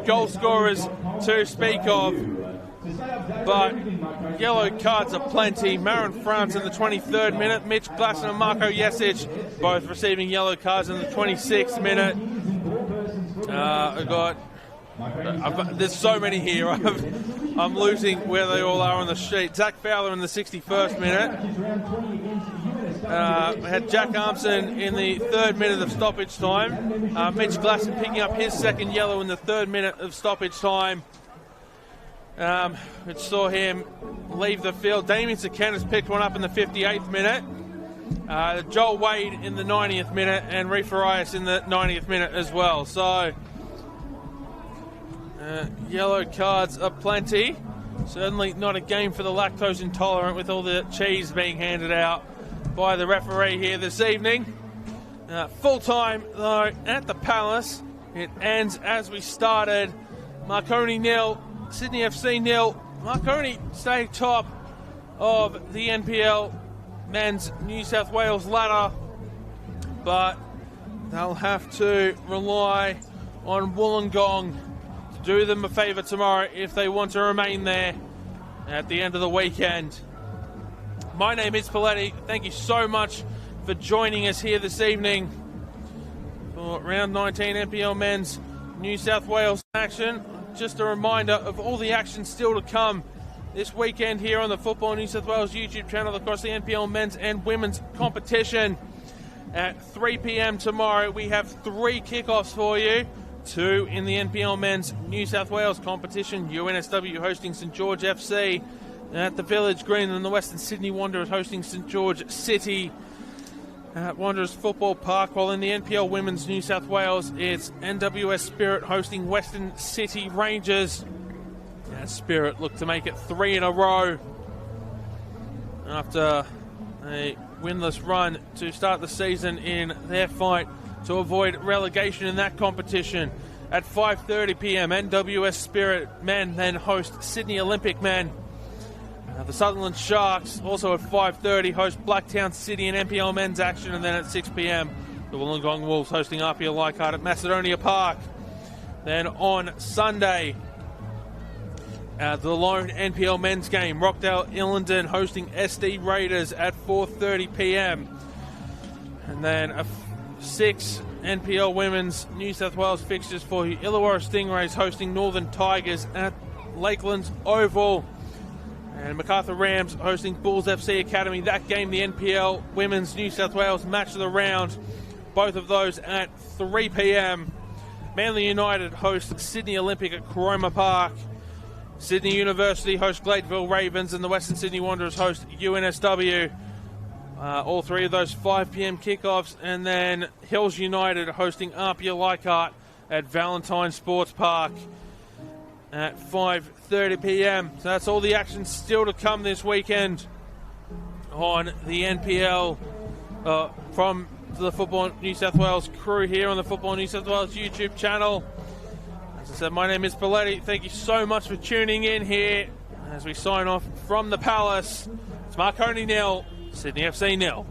goal scorers to speak of, but yellow cards aplenty. Marin France in the 23rd minute, Mitch Glasson and Marco Jesic both receiving yellow cards in the 26th minute. There's so many here. I'm losing where they all are on the sheet. Zach Fowler in the 61st minute. We had Jack Armson in the 3rd minute of stoppage time. Mitch Glasson picking up his second yellow in the 3rd minute of stoppage time, which saw him leave the field. Damien Zaketis picked one up in the 58th minute. Joel Wade in the 90th minute, and Reef Arias in the 90th minute as well. So yellow cards aplenty. Certainly not a game for the lactose intolerant, with all the cheese being handed out by the referee here this evening. Full time though at the Palace. It ends as we started. Marconi 0, Sydney FC 0. Marconi stay top of the NPL Men's New South Wales ladder, but they'll have to rely on Wollongong to do them a favour tomorrow if they want to remain there at the end of the weekend. My name is Paletti. Thank you so much for joining us here this evening for round 19 NPL Men's New South Wales action. Just a reminder of all the action still to come this weekend here on the Football New South Wales YouTube channel across the NPL Men's and Women's competition. At 3 p.m. tomorrow, we have 3 kickoffs for you. 2 in the NPL Men's New South Wales competition. NSW hosting St George FC at the Village Green, and the Western Sydney Wanderers hosting St George City at Wanderers Football Park. While in the NPL Women's New South Wales, it's NWS Spirit hosting Western City Rangers. Spirit look to make it 3 in a row after a winless run to start the season in their fight to avoid relegation in that competition. At 5:30 p.m, NWS Spirit men then host Sydney Olympic men. The Sutherland Sharks also at 5:30 host Blacktown City and NPL men's action, and then at 6 p.m, the Wollongong Wolves hosting RPL Leichhardt at Macedonia Park. Then on Sunday, the lone NPL men's game, Rockdale Illingdon hosting SD Raiders at 4:30 p.m. And then 6 NPL women's New South Wales fixtures for you. Illawarra Stingrays hosting Northern Tigers at Lakelands Oval. And MacArthur Rams hosting Bulls FC Academy. That game, the NPL Women's New South Wales Match of the Round. Both of those at 3 p.m. Manly United host Sydney Olympic at Cromer Park. Sydney University host Gladeville Ravens, and the Western Sydney Wanderers host UNSW. All three of those 5 p.m. kickoffs. And then Hills United hosting Apia Leichhardt at Valentine Sports Park at 5:30 p.m. So that's all the action still to come this weekend on the NPL from the Football New South Wales crew here on the Football New South Wales YouTube channel. As I said, my name is Belletti. Thank you so much for tuning in here as we sign off from the Palace. It's Marconi 0, Sydney FC 0.